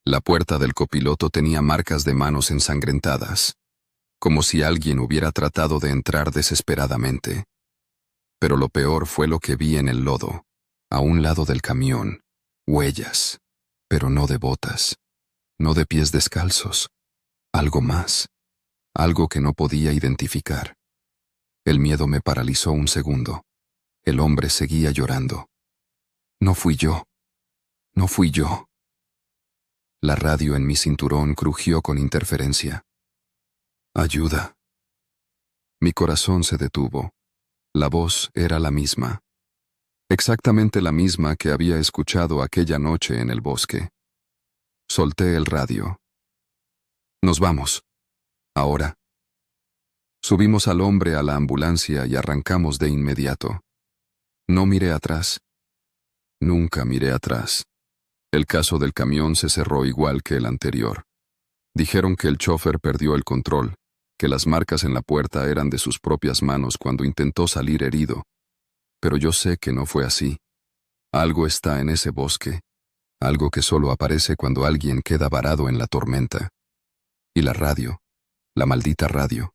La puerta del copiloto tenía marcas de manos ensangrentadas, como si alguien hubiera tratado de entrar desesperadamente. Pero lo peor fue lo que vi en el lodo, a un lado del camión, huellas, pero no de botas, no de pies descalzos, algo más, algo que no podía identificar. El miedo me paralizó un segundo. El hombre seguía llorando. «No fui yo. No fui yo». La radio en mi cinturón crujió con interferencia. «Ayuda». Mi corazón se detuvo. La voz era la misma. Exactamente la misma que había escuchado aquella noche en el bosque. Solté el radio. «Nos vamos. Ahora». Subimos al hombre a la ambulancia y arrancamos de inmediato. No miré atrás. Nunca miré atrás. El caso del camión se cerró igual que el anterior. Dijeron que el chofer perdió el control, que las marcas en la puerta eran de sus propias manos cuando intentó salir herido. Pero yo sé que no fue así. Algo está en ese bosque, algo que solo aparece cuando alguien queda varado en la tormenta. Y la radio, la maldita radio.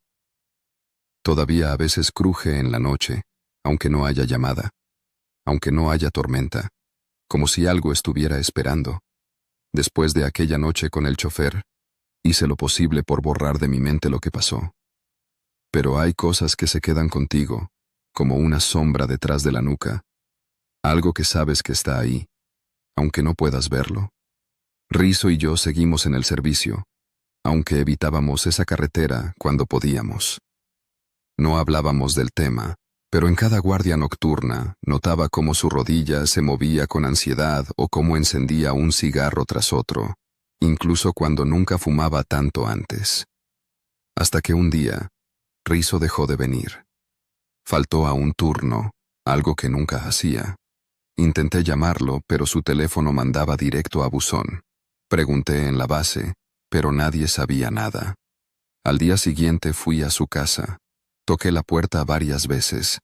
Todavía a veces cruje en la noche, aunque no haya llamada, aunque no haya tormenta, como si algo estuviera esperando. Después de aquella noche con el chofer, hice lo posible por borrar de mi mente lo que pasó. Pero hay cosas que se quedan contigo, como una sombra detrás de la nuca, algo que sabes que está ahí, aunque no puedas verlo. Rizo y yo seguimos en el servicio, aunque evitábamos esa carretera cuando podíamos. No hablábamos del tema, pero en cada guardia nocturna notaba cómo su rodilla se movía con ansiedad o cómo encendía un cigarro tras otro, incluso cuando nunca fumaba tanto antes. Hasta que un día, Rizo dejó de venir. Faltó a un turno, algo que nunca hacía. Intenté llamarlo, pero su teléfono mandaba directo a buzón. Pregunté en la base, pero nadie sabía nada. Al día siguiente fui a su casa. Toqué la puerta varias veces.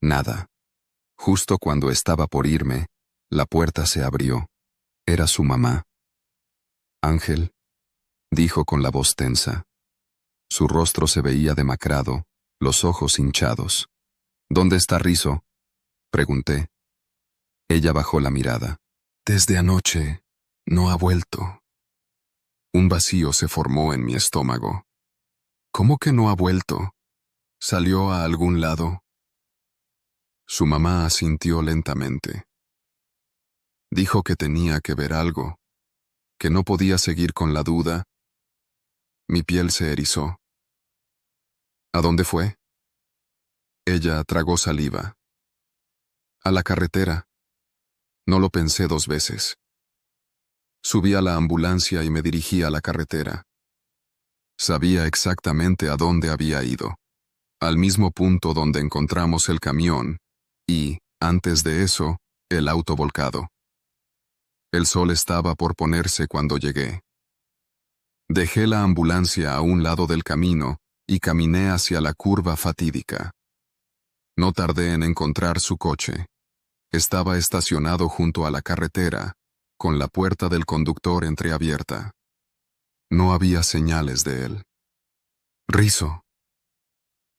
Nada. Justo cuando estaba por irme, la puerta se abrió. Era su mamá. «Ángel», dijo con la voz tensa. Su rostro se veía demacrado, los ojos hinchados. «¿Dónde está Rizo?», pregunté. Ella bajó la mirada. «Desde anoche, no ha vuelto». Un vacío se formó en mi estómago. «¿Cómo que no ha vuelto? ¿Salió a algún lado?». Su mamá asintió lentamente. Dijo que tenía que ver algo, que no podía seguir con la duda. Mi piel se erizó. «¿A dónde fue?». Ella tragó saliva. «A la carretera». No lo pensé 2 veces. Subí a la ambulancia y me dirigí a la carretera. Sabía exactamente a dónde había ido, al mismo punto donde encontramos el camión y, antes de eso, el auto volcado. El sol estaba por ponerse cuando llegué. Dejé la ambulancia a un lado del camino y caminé hacia la curva fatídica. No tardé en encontrar su coche. Estaba estacionado junto a la carretera, con la puerta del conductor entreabierta. No había señales de él. «Rizo»,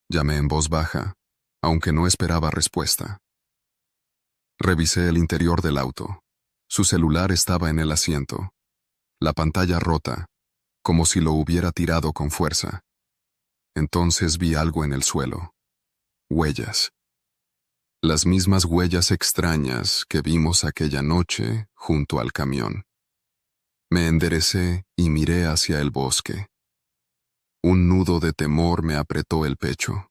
llamé en voz baja, aunque no esperaba respuesta. Revisé el interior del auto. Su celular estaba en el asiento. La pantalla rota, como si lo hubiera tirado con fuerza. Entonces vi algo en el suelo. Huellas. Las mismas huellas extrañas que vimos aquella noche junto al camión. Me enderecé y miré hacia el bosque. Un nudo de temor me apretó el pecho.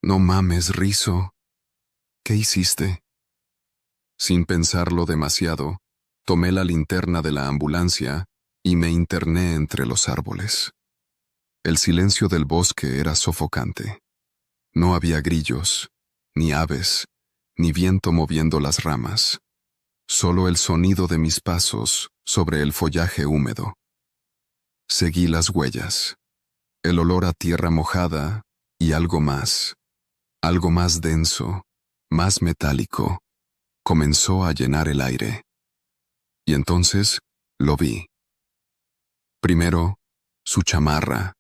«No mames, Rizo. ¿Qué hiciste?». Sin pensarlo demasiado, tomé la linterna de la ambulancia y me interné entre los árboles. El silencio del bosque era sofocante. No había grillos, ni aves, ni viento moviendo las ramas. Solo el sonido de mis pasos sobre el follaje húmedo. Seguí las huellas. El olor a tierra mojada y algo más denso, más metálico, comenzó a llenar el aire. Y entonces lo vi. Primero, su chamarra.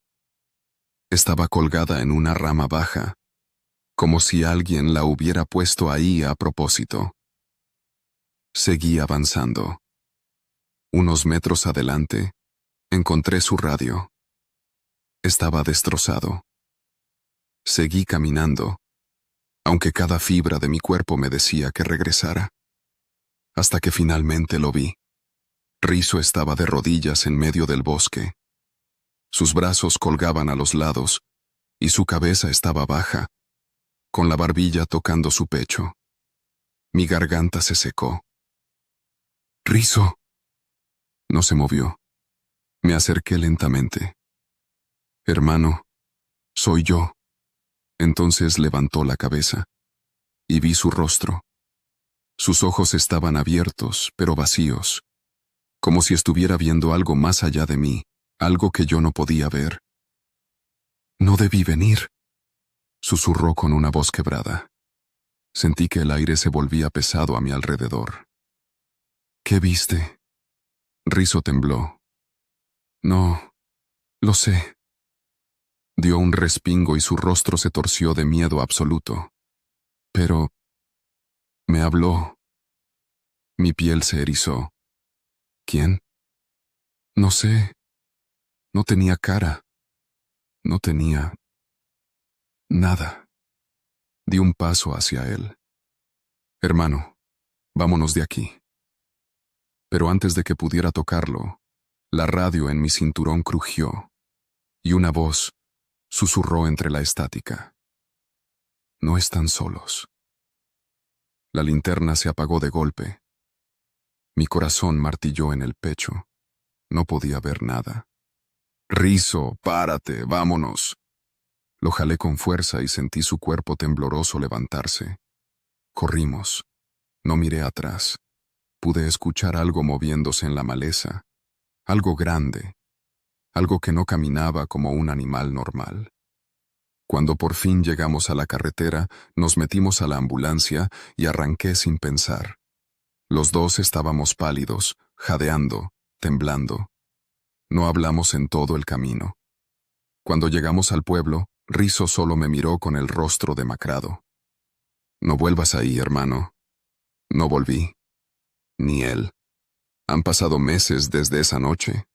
Estaba colgada en una rama baja, como si alguien la hubiera puesto ahí a propósito. Seguí avanzando. Unos metros adelante, encontré su radio. Estaba destrozado. Seguí caminando, aunque cada fibra de mi cuerpo me decía que regresara. Hasta que finalmente lo vi. Rizo estaba de rodillas en medio del bosque. Sus brazos colgaban a los lados, y su cabeza estaba baja, con la barbilla tocando su pecho. Mi garganta se secó. «Rizo». No se movió. Me acerqué lentamente. «Hermano, soy yo». Entonces levantó la cabeza, y vi su rostro. Sus ojos estaban abiertos, pero vacíos, como si estuviera viendo algo más allá de mí, algo que yo no podía ver. «No debí venir», susurró con una voz quebrada. Sentí que el aire se volvía pesado a mi alrededor. «¿Qué viste?» Rizzo tembló. «No, lo sé». Dio un respingo y su rostro se torció de miedo absoluto. «Pero me habló». Mi piel se erizó. «¿Quién?» «No sé. No tenía cara. No tenía nada». Di un paso hacia él. «Hermano, vámonos de aquí». Pero antes de que pudiera tocarlo, la radio en mi cinturón crujió y una voz susurró entre la estática. «No están solos». La linterna se apagó de golpe. Mi corazón martilló en el pecho. No podía ver nada. «Rizzo, párate, vámonos». Lo jalé con fuerza y sentí su cuerpo tembloroso levantarse. Corrimos. No miré atrás. Pude escuchar algo moviéndose en la maleza. Algo grande. Algo que no caminaba como un animal normal. Cuando por fin llegamos a la carretera, nos metimos a la ambulancia y arranqué sin pensar. Los dos estábamos pálidos, jadeando, temblando. No hablamos en todo el camino. Cuando llegamos al pueblo, Rizzo solo me miró con el rostro demacrado. «No vuelvas ahí, hermano». No volví. Ni él. Han pasado meses desde esa noche.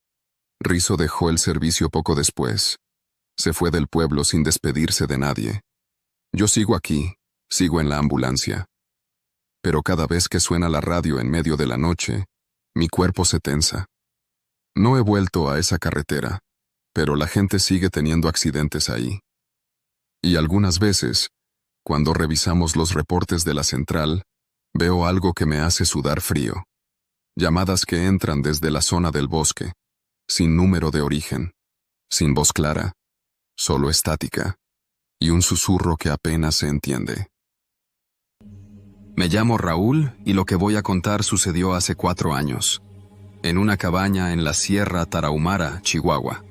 Rizzo dejó el servicio poco después. Se fue del pueblo sin despedirse de nadie. Yo sigo aquí, sigo en la ambulancia. Pero cada vez que suena la radio en medio de la noche, mi cuerpo se tensa. No he vuelto a esa carretera, pero la gente sigue teniendo accidentes ahí. Y algunas veces, cuando revisamos los reportes de la central, veo algo que me hace sudar frío. Llamadas que entran desde la zona del bosque, sin número de origen, sin voz clara, solo estática, y un susurro que apenas se entiende. Me llamo Raúl y lo que voy a contar sucedió hace 4 años, en una cabaña en la Sierra Tarahumara, Chihuahua.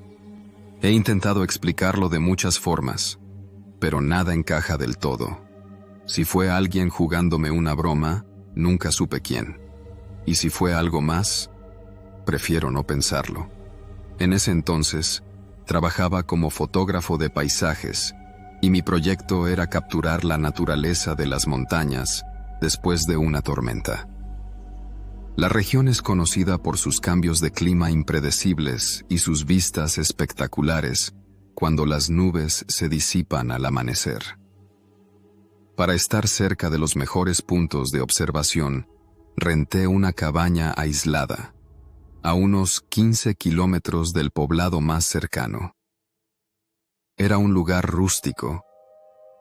He intentado explicarlo de muchas formas, pero nada encaja del todo. Si fue alguien jugándome una broma, nunca supe quién. Y si fue algo más, prefiero no pensarlo. En ese entonces, trabajaba como fotógrafo de paisajes, y mi proyecto era capturar la naturaleza de las montañas después de una tormenta. La región es conocida por sus cambios de clima impredecibles y sus vistas espectaculares cuando las nubes se disipan al amanecer. Para estar cerca de los mejores puntos de observación, renté una cabaña aislada, a unos 15 kilómetros del poblado más cercano. Era un lugar rústico,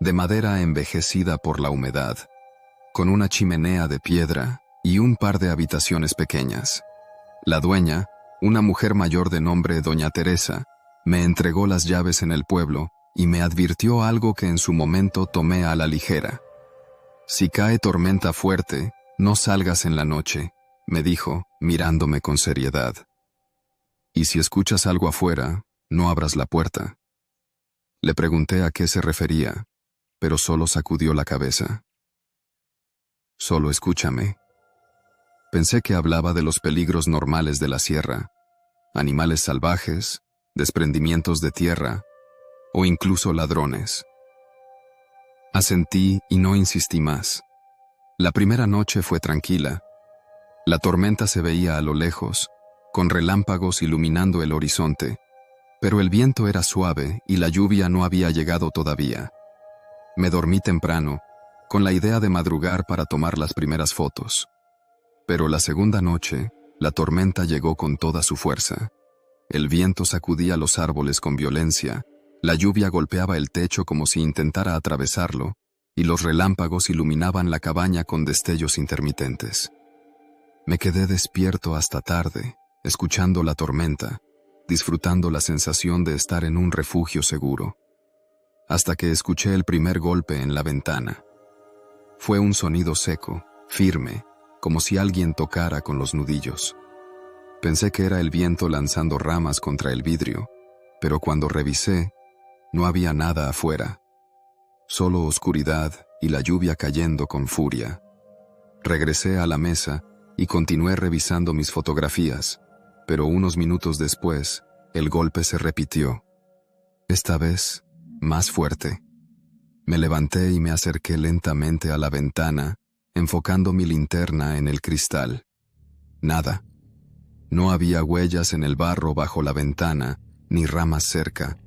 de madera envejecida por la humedad, con una chimenea de piedra y un par de habitaciones pequeñas. La dueña, una mujer mayor de nombre Doña Teresa, me entregó las llaves en el pueblo y me advirtió algo que en su momento tomé a la ligera. «Si cae tormenta fuerte, no salgas en la noche», me dijo, mirándome con seriedad. «Y si escuchas algo afuera, no abras la puerta». Le pregunté a qué se refería, pero solo sacudió la cabeza. «Solo escúchame». Pensé que hablaba de los peligros normales de la sierra, animales salvajes, desprendimientos de tierra, o incluso ladrones. Asentí y no insistí más. La primera noche fue tranquila. La tormenta se veía a lo lejos, con relámpagos iluminando el horizonte, pero el viento era suave y la lluvia no había llegado todavía. Me dormí temprano, con la idea de madrugar para tomar las primeras fotos. Pero la segunda noche, la tormenta llegó con toda su fuerza. El viento sacudía los árboles con violencia, la lluvia golpeaba el techo como si intentara atravesarlo, y los relámpagos iluminaban la cabaña con destellos intermitentes. Me quedé despierto hasta tarde, escuchando la tormenta, disfrutando la sensación de estar en un refugio seguro, hasta que escuché el primer golpe en la ventana. Fue un sonido seco, firme, como si alguien tocara con los nudillos. Pensé que era el viento lanzando ramas contra el vidrio, pero cuando revisé, no había nada afuera. Solo oscuridad y la lluvia cayendo con furia. Regresé a la mesa y continué revisando mis fotografías, pero unos minutos después, el golpe se repitió. Esta vez, más fuerte. Me levanté y me acerqué lentamente a la ventana, enfocando mi linterna en el cristal. Nada. No había huellas en el barro bajo la ventana, ni ramas cerca.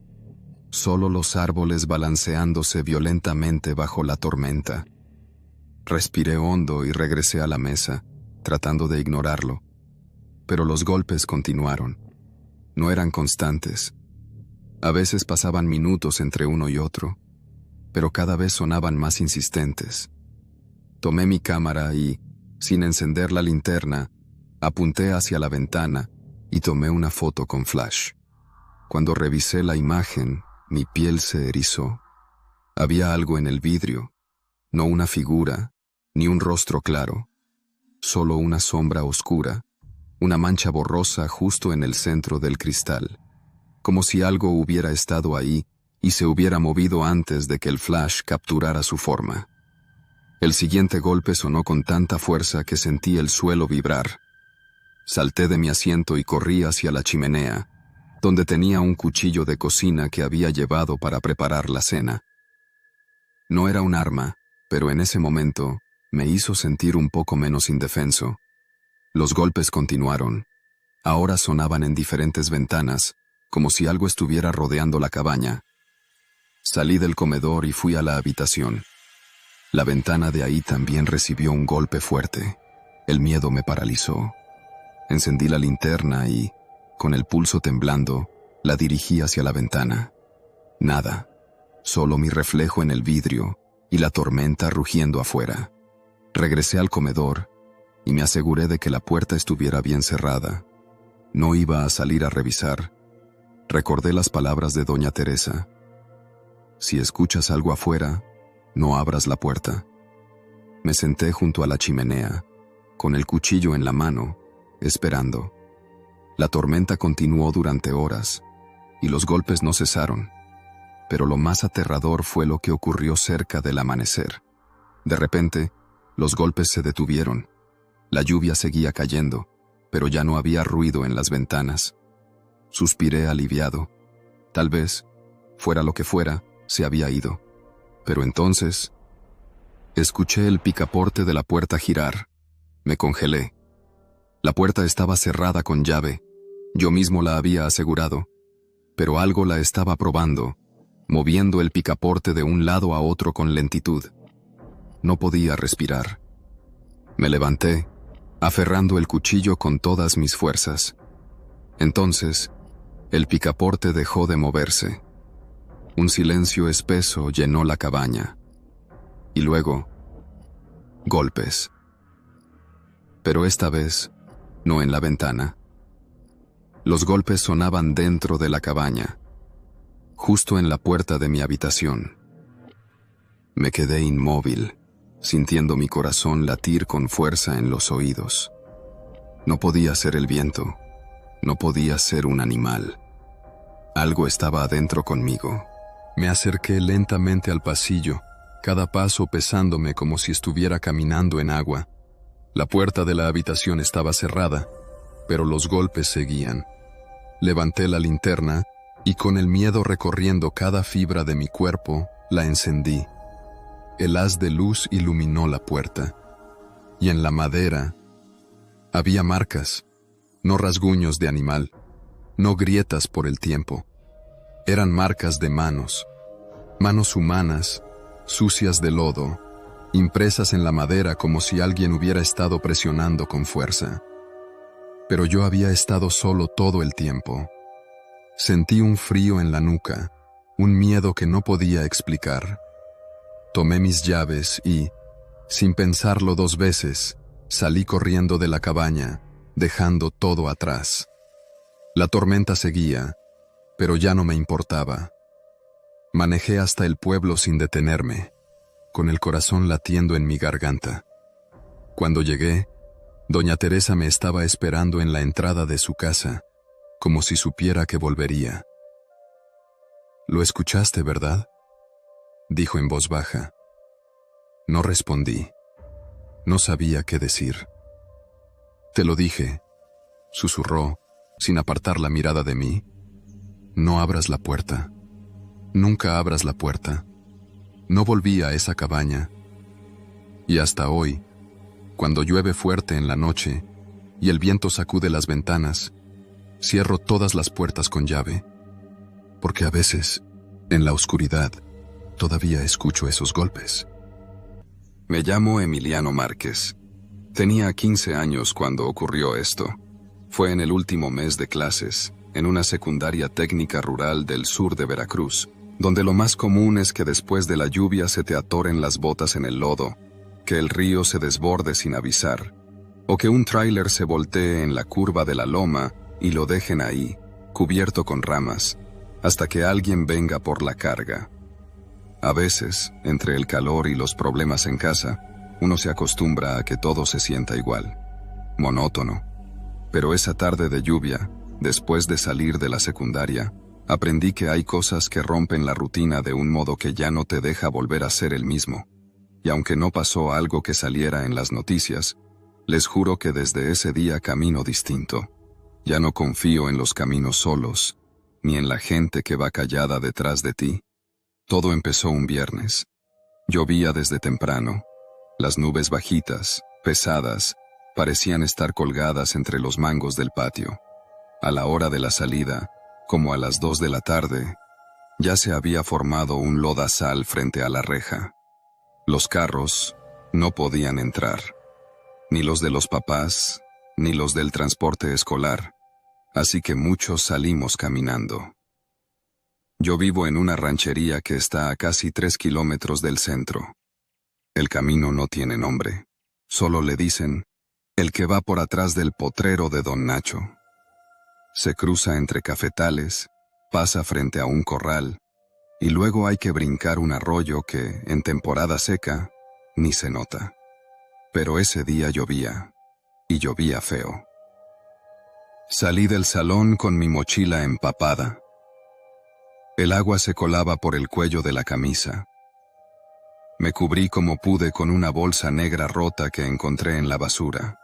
Solo los árboles balanceándose violentamente bajo la tormenta. Respiré hondo y regresé a la mesa, tratando de ignorarlo. Pero los golpes continuaron. No eran constantes. A veces pasaban minutos entre uno y otro, pero cada vez sonaban más insistentes. Tomé mi cámara y, sin encender la linterna, apunté hacia la ventana y tomé una foto con flash. Cuando revisé la imagen, mi piel se erizó. Había algo en el vidrio, no una figura, ni un rostro claro, solo una sombra oscura, una mancha borrosa justo en el centro del cristal, como si algo hubiera estado ahí y se hubiera movido antes de que el flash capturara su forma. El siguiente golpe sonó con tanta fuerza que sentí el suelo vibrar. Salté de mi asiento y corrí hacia la chimenea, donde tenía un cuchillo de cocina que había llevado para preparar la cena. No era un arma, pero en ese momento me hizo sentir un poco menos indefenso. Los golpes continuaron. Ahora sonaban en diferentes ventanas, como si algo estuviera rodeando la cabaña. Salí del comedor y fui a la habitación. La ventana de ahí también recibió un golpe fuerte. El miedo me paralizó. Encendí la linterna y, con el pulso temblando, la dirigí hacia la ventana. Nada, solo mi reflejo en el vidrio y la tormenta rugiendo afuera. Regresé al comedor y me aseguré de que la puerta estuviera bien cerrada. No iba a salir a revisar. Recordé las palabras de Doña Teresa. Si escuchas algo afuera, no abras la puerta. Me senté junto a la chimenea, con el cuchillo en la mano, esperando. La tormenta continuó durante horas, y los golpes no cesaron. Pero lo más aterrador fue lo que ocurrió cerca del amanecer. De repente, los golpes se detuvieron. La lluvia seguía cayendo, pero ya no había ruido en las ventanas. Suspiré aliviado. Tal vez, fuera lo que fuera, se había ido. Pero entonces, escuché el picaporte de la puerta girar. Me congelé. La puerta estaba cerrada con llave. Yo mismo la había asegurado. Pero algo la estaba probando, moviendo el picaporte de un lado a otro con lentitud. No podía respirar. Me levanté, aferrando el cuchillo con todas mis fuerzas. Entonces, el picaporte dejó de moverse. Un silencio espeso llenó la cabaña. Y luego, golpes. Pero esta vez, no en la ventana. Los golpes sonaban dentro de la cabaña, justo en la puerta de mi habitación. Me quedé inmóvil, sintiendo mi corazón latir con fuerza en los oídos. No podía ser el viento, no podía ser un animal. Algo estaba adentro conmigo. Me acerqué lentamente al pasillo, cada paso pesándome como si estuviera caminando en agua. La puerta de la habitación estaba cerrada, pero los golpes seguían. Levanté la linterna y con el miedo recorriendo cada fibra de mi cuerpo, la encendí. El haz de luz iluminó la puerta. Y en la madera había marcas, no rasguños de animal, no grietas por el tiempo. Eran marcas de manos, manos humanas, sucias de lodo, impresas en la madera como si alguien hubiera estado presionando con fuerza. Pero yo había estado solo todo el tiempo. Sentí un frío en la nuca, un miedo que no podía explicar. Tomé mis llaves y, sin pensarlo 2 veces, salí corriendo de la cabaña, dejando todo atrás. La tormenta seguía, pero ya no me importaba. Manejé hasta el pueblo sin detenerme, con el corazón latiendo en mi garganta. Cuando llegué, doña Teresa me estaba esperando en la entrada de su casa, como si supiera que volvería. «¿Lo escuchaste, verdad?», dijo en voz baja. No respondí. No sabía qué decir. «Te lo dije», susurró, sin apartar la mirada de mí. «No abras la puerta. Nunca abras la puerta». No volví a esa cabaña. Y hasta hoy, cuando llueve fuerte en la noche y el viento sacude las ventanas, cierro todas las puertas con llave, porque a veces, en la oscuridad, todavía escucho esos golpes. Me llamo Emiliano Márquez. Tenía 15 años cuando ocurrió esto. Fue en el último mes de clases, en una secundaria técnica rural del sur de Veracruz, donde lo más común es que después de la lluvia se te atoren las botas en el lodo, que el río se desborde sin avisar, o que un tráiler se voltee en la curva de la loma y lo dejen ahí, cubierto con ramas, hasta que alguien venga por la carga. A veces, entre el calor y los problemas en casa, uno se acostumbra a que todo se sienta igual, monótono. Pero esa tarde de lluvia, después de salir de la secundaria, aprendí que hay cosas que rompen la rutina de un modo que ya no te deja volver a ser el mismo. Y aunque no pasó algo que saliera en las noticias, les juro que desde ese día camino distinto. Ya no confío en los caminos solos, ni en la gente que va callada detrás de ti. Todo empezó un viernes. Llovía desde temprano. Las nubes bajitas, pesadas, parecían estar colgadas entre los mangos del patio. A la hora de la salida, como a las 2 de la tarde, ya se había formado un lodazal frente a la reja. Los carros no podían entrar, ni los de los papás, ni los del transporte escolar, así que muchos salimos caminando. Yo vivo en una ranchería que está a casi 3 kilómetros del centro. El camino no tiene nombre, solo le dicen el que va por atrás del potrero de Don Nacho. Se cruza entre cafetales, pasa frente a un corral, y luego hay que brincar un arroyo que, en temporada seca, ni se nota. Pero ese día llovía, y llovía feo. Salí del salón con mi mochila empapada. El agua se colaba por el cuello de la camisa. Me cubrí como pude con una bolsa negra rota que encontré en la basura.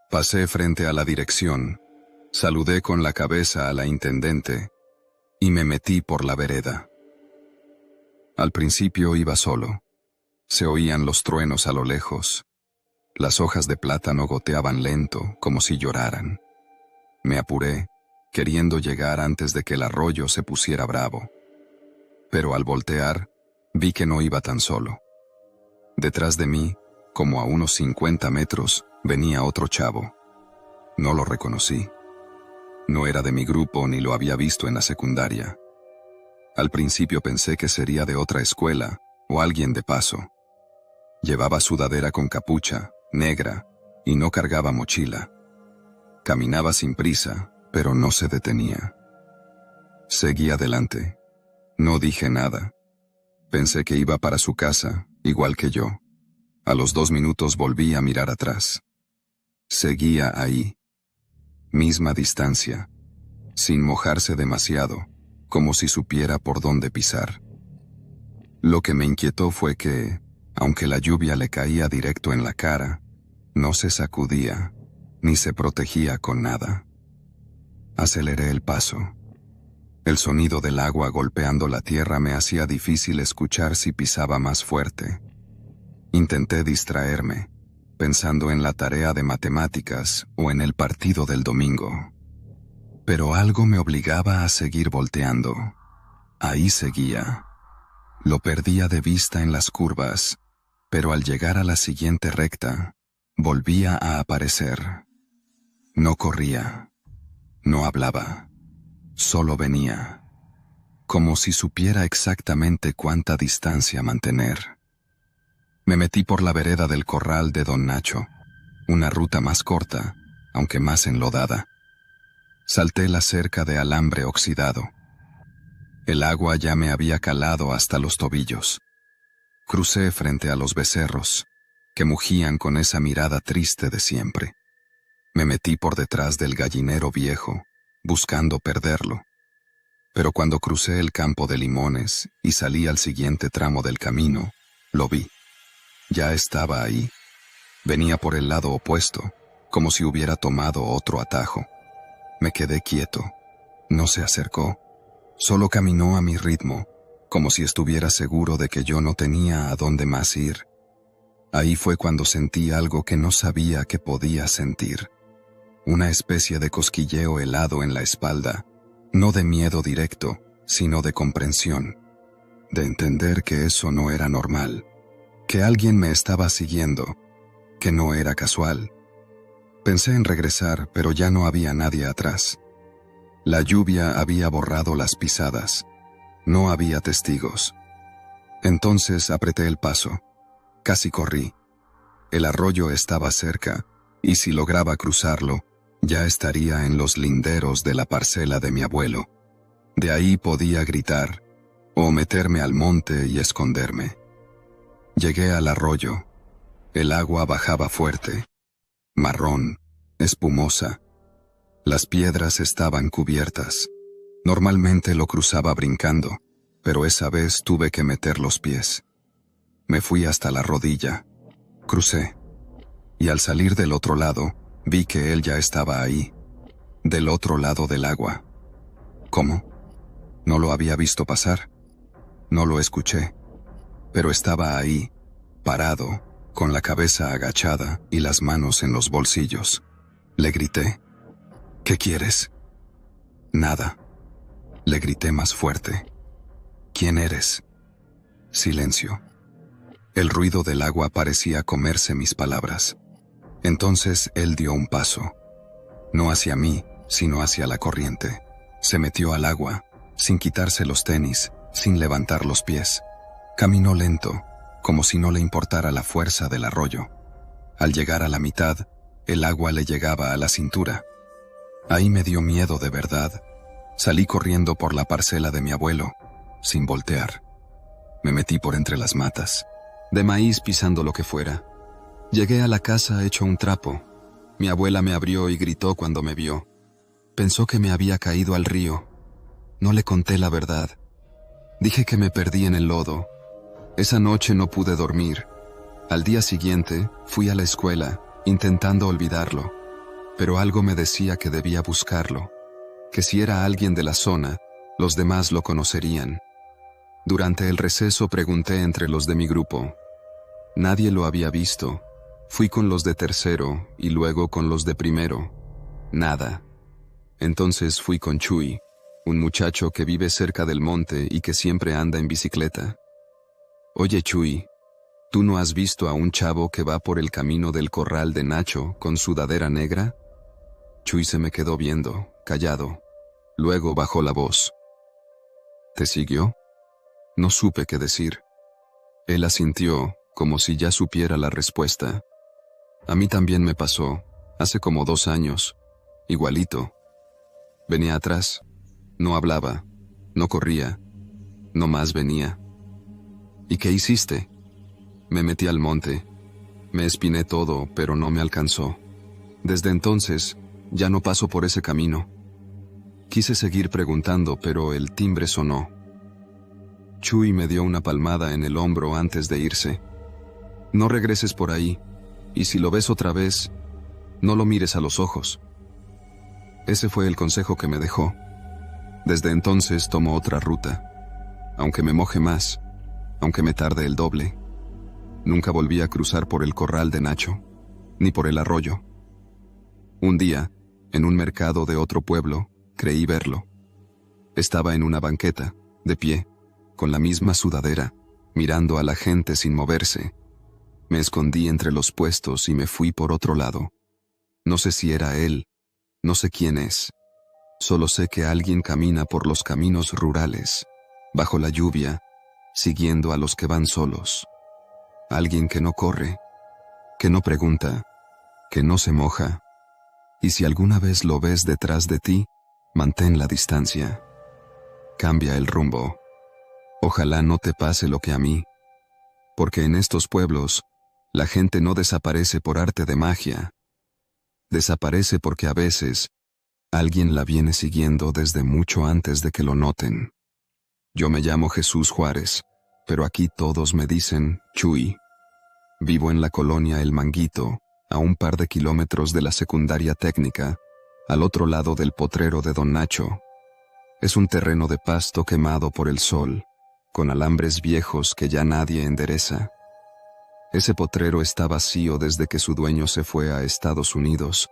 Pasé frente a la dirección, saludé con la cabeza a la intendente y me metí por la vereda. Al principio iba solo. Se oían los truenos a lo lejos. Las hojas de plátano goteaban lento, como si lloraran. Me apuré, queriendo llegar antes de que el arroyo se pusiera bravo. Pero al voltear, vi que no iba tan solo. Detrás de mí, como a unos 50 metros, venía otro chavo. No lo reconocí. No era de mi grupo ni lo había visto en la secundaria. Al principio pensé que sería de otra escuela o alguien de paso. Llevaba sudadera con capucha, negra, y no cargaba mochila. Caminaba sin prisa, pero no se detenía. Seguí adelante. No dije nada. Pensé que iba para su casa, igual que yo. A los 2 minutos volví a mirar atrás. Seguía ahí. Misma distancia, sin mojarse demasiado, como si supiera por dónde pisar. Lo que me inquietó fue que, aunque la lluvia le caía directo en la cara, no se sacudía, ni se protegía con nada. Aceleré el paso. El sonido del agua golpeando la tierra me hacía difícil escuchar si pisaba más fuerte. Intenté distraerme, pensando en la tarea de matemáticas o en el partido del domingo. Pero algo me obligaba a seguir volteando. Ahí seguía. Lo perdía de vista en las curvas, pero al llegar a la siguiente recta, volvía a aparecer. No corría, no hablaba, solo venía, como si supiera exactamente cuánta distancia mantener. Me metí por la vereda del corral de Don Nacho, una ruta más corta, aunque más enlodada. Salté la cerca de alambre oxidado. El agua ya me había calado hasta los tobillos. Crucé frente a los becerros. que mugían con esa mirada triste de siempre. Me metí por detrás del gallinero viejo, buscando perderlo. Pero cuando crucé el campo de limones y salí al siguiente tramo del camino, lo vi. Ya estaba ahí. Venía por el lado opuesto, como si hubiera tomado otro atajo. Me quedé quieto. No se acercó. Solo caminó a mi ritmo, como si estuviera seguro de que yo no tenía a dónde más ir. Ahí fue cuando sentí algo que no sabía que podía sentir. Una especie de cosquilleo helado en la espalda, no de miedo directo, sino de comprensión, de entender que eso no era normal, que alguien me estaba siguiendo, que no era casual. Pensé en regresar, pero ya no había nadie atrás. La lluvia había borrado las pisadas. No había testigos. Entonces apreté el paso. Casi corrí. El arroyo estaba cerca, y si lograba cruzarlo, ya estaría en los linderos de la parcela de mi abuelo. De ahí podía gritar, o meterme al monte y esconderme. Llegué al arroyo. El agua bajaba fuerte, marrón, espumosa. Las piedras estaban cubiertas. Normalmente lo cruzaba brincando, pero esa vez tuve que meter los pies. Me fui hasta la rodilla. Crucé. Y al salir del otro lado, vi que él ya estaba ahí, del otro lado del agua. ¿Cómo? No lo había visto pasar. No lo escuché. Pero estaba ahí, parado, con la cabeza agachada y las manos en los bolsillos. Le grité. ¿Qué quieres? Nada. Le grité más fuerte. ¿Quién eres? Silencio. El ruido del agua parecía comerse mis palabras. Entonces él dio un paso. No hacia mí, sino hacia la corriente. Se metió al agua, sin quitarse los tenis, sin levantar los pies. Caminó lento, como si no le importara la fuerza del arroyo. Al llegar a la mitad, el agua le llegaba a la cintura. Ahí me dio miedo de verdad. Salí corriendo por la parcela de mi abuelo, sin voltear. Me metí por entre las matas, de maíz pisando lo que fuera. Llegué a la casa hecho un trapo. Mi abuela me abrió y gritó cuando me vio. Pensó que me había caído al río. No le conté la verdad. Dije que me perdí en el lodo. Esa noche no pude dormir. Al día siguiente, fui a la escuela, intentando olvidarlo. Pero algo me decía que debía buscarlo, que si era alguien de la zona, los demás lo conocerían. Durante el receso pregunté entre los de mi grupo. Nadie lo había visto. Fui con los de tercero y luego con los de primero. Nada. Entonces fui con Chuy, un muchacho que vive cerca del monte y que siempre anda en bicicleta. Oye Chuy, ¿tú no has visto a un chavo que va por el camino del corral de Nacho con sudadera negra? Chuy se me quedó viendo, callado. Luego bajó la voz. ¿Te siguió? No supe qué decir. Él asintió, como si ya supiera la respuesta. A mí también me pasó, hace como 2 años, igualito. Venía atrás, no hablaba, no corría, nomás venía. ¿Y qué hiciste? Me metí al monte, me espiné todo, pero no me alcanzó. Desde entonces, ya no paso por ese camino. Quise seguir preguntando, pero el timbre sonó. Chuy me dio una palmada en el hombro antes de irse. No regreses por ahí, y si lo ves otra vez, no lo mires a los ojos. Ese fue el consejo que me dejó. Desde entonces tomo otra ruta. Aunque me moje más, aunque me tarde el doble. Nunca volví a cruzar por el corral de Nacho, ni por el arroyo. Un día, en un mercado de otro pueblo, creí verlo. Estaba en una banqueta, de pie, con la misma sudadera, mirando a la gente sin moverse. Me escondí entre los puestos y me fui por otro lado. No sé si era él, no sé quién es. Solo sé que alguien camina por los caminos rurales, bajo la lluvia, siguiendo a los que van solos. Alguien que no corre, que no pregunta, que no se moja. Y si alguna vez lo ves detrás de ti, mantén la distancia. Cambia el rumbo. Ojalá no te pase lo que a mí, porque en estos pueblos, La gente no desaparece por arte de magia. Desaparece porque a veces alguien la viene siguiendo desde mucho antes de que lo noten. Yo me llamo Jesús Juárez, pero aquí todos me dicen Chuy. Vivo en la colonia El Manguito, a un par de kilómetros de la secundaria técnica, al otro lado del potrero de Don Nacho. Es un terreno de pasto quemado por el sol, con alambres viejos que ya nadie endereza. Ese potrero está vacío desde que su dueño se fue a Estados Unidos,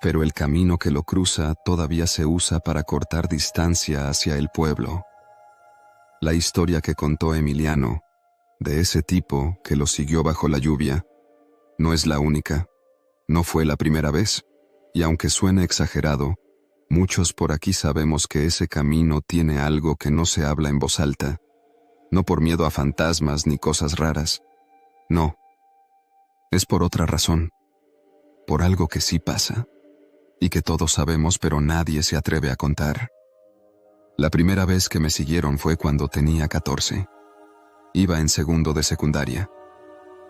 pero el camino que lo cruza todavía se usa para cortar distancia hacia el pueblo. La historia que contó Emiliano, de ese tipo que lo siguió bajo la lluvia, no es la única, no fue la primera vez, y aunque suene exagerado, muchos por aquí sabemos que ese camino tiene algo que no se habla en voz alta, no por miedo a fantasmas ni cosas raras, no. Es por otra razón, por algo que sí pasa, y que todos sabemos pero nadie se atreve a contar. La primera vez que me siguieron fue cuando tenía 14. Iba en segundo de secundaria.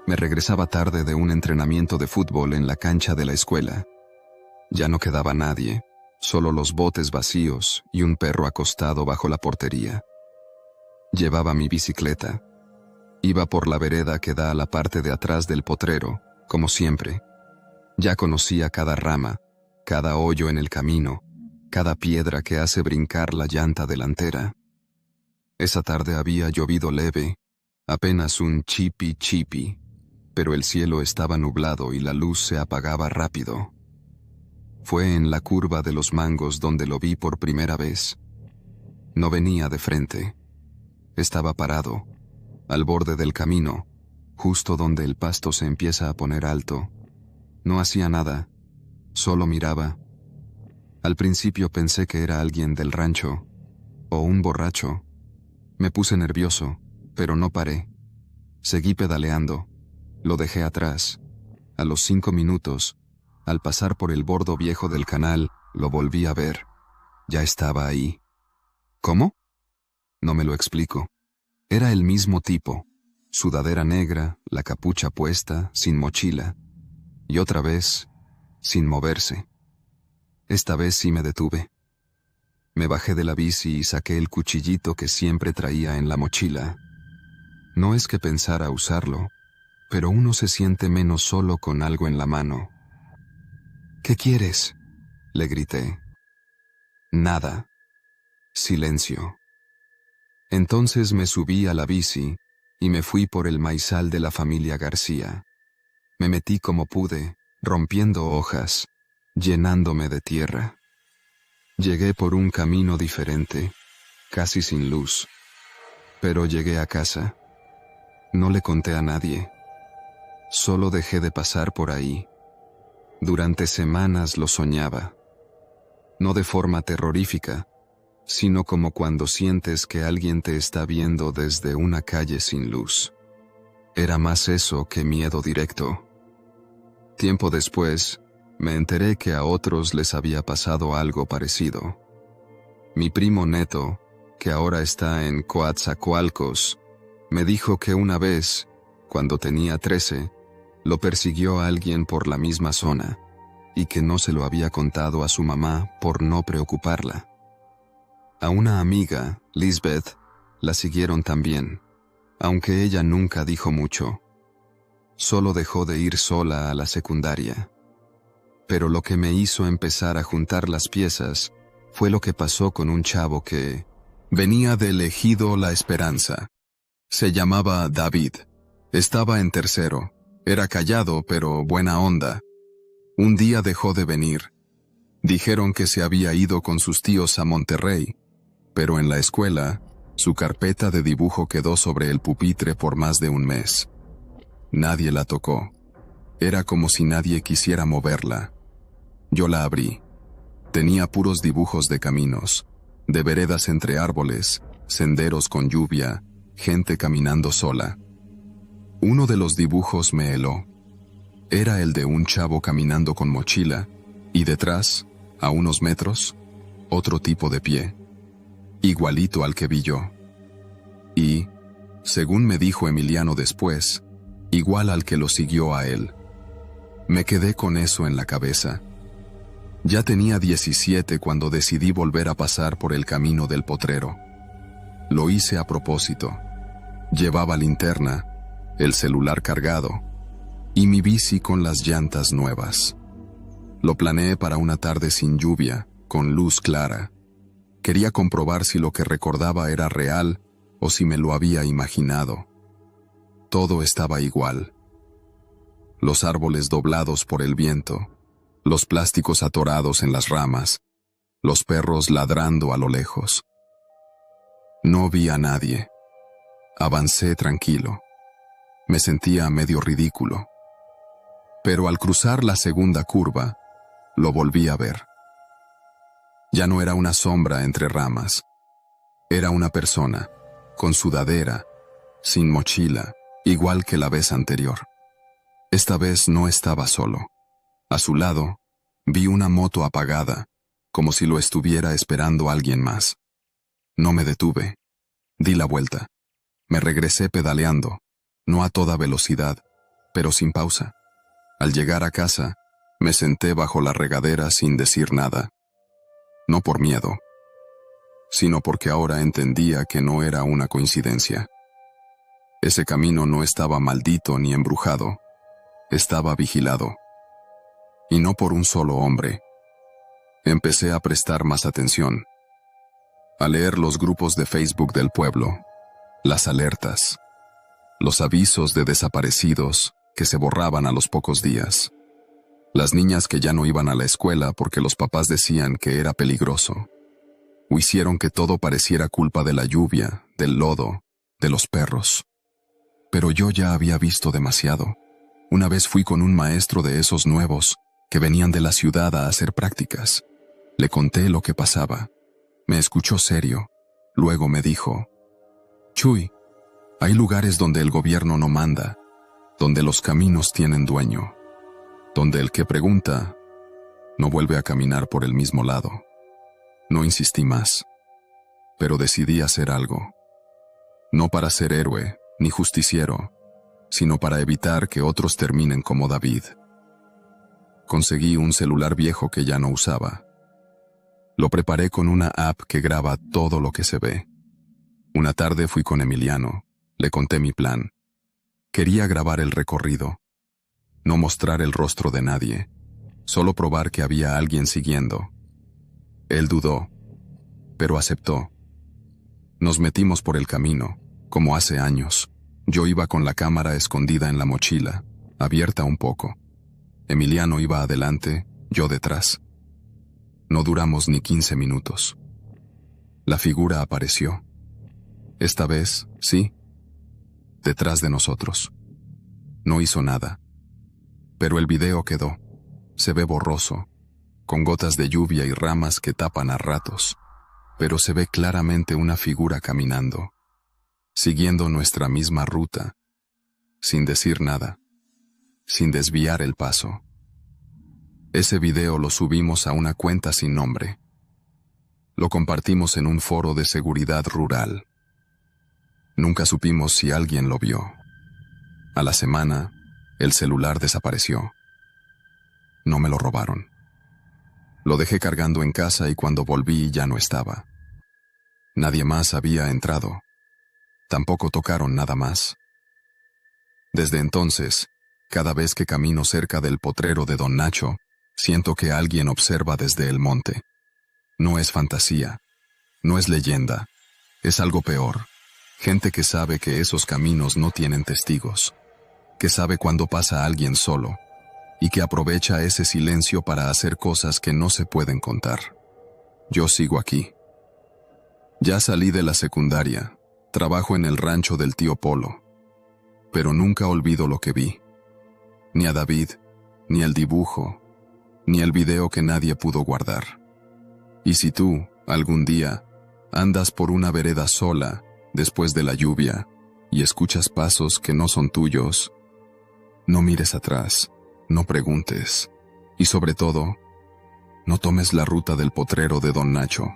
Me regresaba tarde de un entrenamiento de fútbol en la cancha de la escuela. Ya no quedaba nadie, solo los botes vacíos y un perro acostado bajo la portería. Llevaba mi bicicleta. Iba por la vereda que da a la parte de atrás del potrero, como siempre. Ya conocía cada rama, cada hoyo en el camino, cada piedra que hace brincar la llanta delantera. Esa tarde había llovido leve, apenas un chipi chipi, pero el cielo estaba nublado y la luz se apagaba rápido. Fue en la curva de los mangos donde lo vi por primera vez. No venía de frente. Estaba parado, al borde del camino, justo donde el pasto se empieza a poner alto. No hacía nada, solo miraba. Al principio pensé que era alguien del rancho, o un borracho. Me puse nervioso, pero no paré. Seguí pedaleando. Lo dejé atrás. A los 5 minutos, al pasar por el bordo viejo del canal, lo volví a ver. Ya estaba ahí. ¿Cómo? No me lo explico. Era el mismo tipo, sudadera negra, la capucha puesta, sin mochila, y otra vez, sin moverse. Esta vez sí me detuve. Me bajé de la bici y saqué el cuchillito que siempre traía en la mochila. No es que pensara usarlo, pero uno se siente menos solo con algo en la mano. ¿Qué quieres?, le grité. Nada. Silencio. Entonces me subí a la bici y me fui por el maizal de la familia García. Me metí como pude, rompiendo hojas, llenándome de tierra. Llegué por un camino diferente, casi sin luz, pero llegué a casa. No le conté a nadie. Solo dejé de pasar por ahí. Durante semanas lo soñaba. No de forma terrorífica, sino como cuando sientes que alguien te está viendo desde una calle sin luz. Era más eso que miedo directo. Tiempo después, me enteré que a otros les había pasado algo parecido. Mi primo Neto, que ahora está en Coatzacoalcos, me dijo que una vez, cuando tenía 13, lo persiguió a alguien por la misma zona, y que no se lo había contado a su mamá por no preocuparla. A una amiga, Lisbeth, la siguieron también, aunque ella nunca dijo mucho. Solo dejó de ir sola a la secundaria. Pero lo que me hizo empezar a juntar las piezas fue lo que pasó con un chavo que venía del ejido La Esperanza. Se llamaba David. Estaba en tercero. Era callado, pero buena onda. Un día dejó de venir. Dijeron que se había ido con sus tíos a Monterrey, pero en la escuela, su carpeta de dibujo quedó sobre el pupitre por más de un mes. Nadie la tocó. Era como si nadie quisiera moverla. Yo la abrí. Tenía puros dibujos de caminos, de veredas entre árboles, senderos con lluvia, gente caminando sola. Uno de los dibujos me heló. Era el de un chavo caminando con mochila, y detrás, a unos metros, otro tipo de pie, igualito al que vi yo. Y, según me dijo Emiliano después, igual al que lo siguió a él. Me quedé con eso en la cabeza. Ya tenía 17 cuando decidí volver a pasar por el camino del potrero. Lo hice a propósito. Llevaba linterna, el celular cargado y mi bici con las llantas nuevas. Lo planeé para una tarde sin lluvia, con luz clara. Quería comprobar si lo que recordaba era real o si me lo había imaginado. Todo estaba igual. Los árboles doblados por el viento, los plásticos atorados en las ramas, los perros ladrando a lo lejos. No vi a nadie. Avancé tranquilo. Me sentía medio ridículo. Pero al cruzar la segunda curva, lo volví a ver. Ya no era una sombra entre ramas. Era una persona, con sudadera, sin mochila, igual que la vez anterior. Esta vez no estaba solo. A su lado, vi una moto apagada, como si lo estuviera esperando alguien más. No me detuve. Di la vuelta. Me regresé pedaleando, no a toda velocidad, pero sin pausa. Al llegar a casa, me senté bajo la regadera sin decir nada. No por miedo, sino porque ahora entendía que no era una coincidencia. Ese camino no estaba maldito ni embrujado, estaba vigilado. Y no por un solo hombre. Empecé a prestar más atención, a leer los grupos de Facebook del pueblo, las alertas, los avisos de desaparecidos que se borraban a los pocos días, las niñas que ya no iban a la escuela porque los papás decían que era peligroso, o hicieron que todo pareciera culpa de la lluvia, del lodo, de los perros. Pero yo ya había visto demasiado. Una vez fui con un maestro de esos nuevos que venían de la ciudad a hacer prácticas. Le conté lo que pasaba. Me escuchó serio. Luego me dijo: Chuy, hay lugares donde el gobierno no manda, donde los caminos tienen dueño, donde el que pregunta no vuelve a caminar por el mismo lado. No insistí más, pero decidí hacer algo. No para ser héroe ni justiciero, sino para evitar que otros terminen como David. Conseguí un celular viejo que ya no usaba. Lo preparé con una app que graba todo lo que se ve. Una tarde fui con Emiliano, le conté mi plan. Quería grabar el recorrido, no mostrar el rostro de nadie, solo probar que había alguien siguiendo. Él dudó, pero aceptó. Nos metimos por el camino, como hace años. Yo iba con la cámara escondida en la mochila, abierta un poco. Emiliano iba adelante, yo detrás. No duramos ni 15 minutos. La figura apareció. Esta vez, sí, detrás de nosotros. No hizo nada. Pero el video quedó. Se ve borroso, con gotas de lluvia y ramas que tapan a ratos. Pero se ve claramente una figura caminando, siguiendo nuestra misma ruta, sin decir nada, sin desviar el paso. Ese video lo subimos a una cuenta sin nombre. Lo compartimos en un foro de seguridad rural. Nunca supimos si alguien lo vio. A la semana, el celular desapareció. No me lo robaron. Lo dejé cargando en casa y cuando volví ya no estaba. Nadie más había entrado. Tampoco tocaron nada más. Desde entonces, cada vez que camino cerca del potrero de Don Nacho, siento que alguien observa desde el monte. No es fantasía, no es leyenda, es algo peor. Gente que sabe que esos caminos no tienen testigos, que sabe cuando pasa alguien solo, y que aprovecha ese silencio para hacer cosas que no se pueden contar. Yo sigo aquí. Ya salí de la secundaria, trabajo en el rancho del tío Polo, pero nunca olvido lo que vi. Ni a David, ni el dibujo, ni el video que nadie pudo guardar. Y si tú, algún día, andas por una vereda sola, después de la lluvia, y escuchas pasos que no son tuyos, no mires atrás, no preguntes, y sobre todo, no tomes la ruta del potrero de Don Nacho.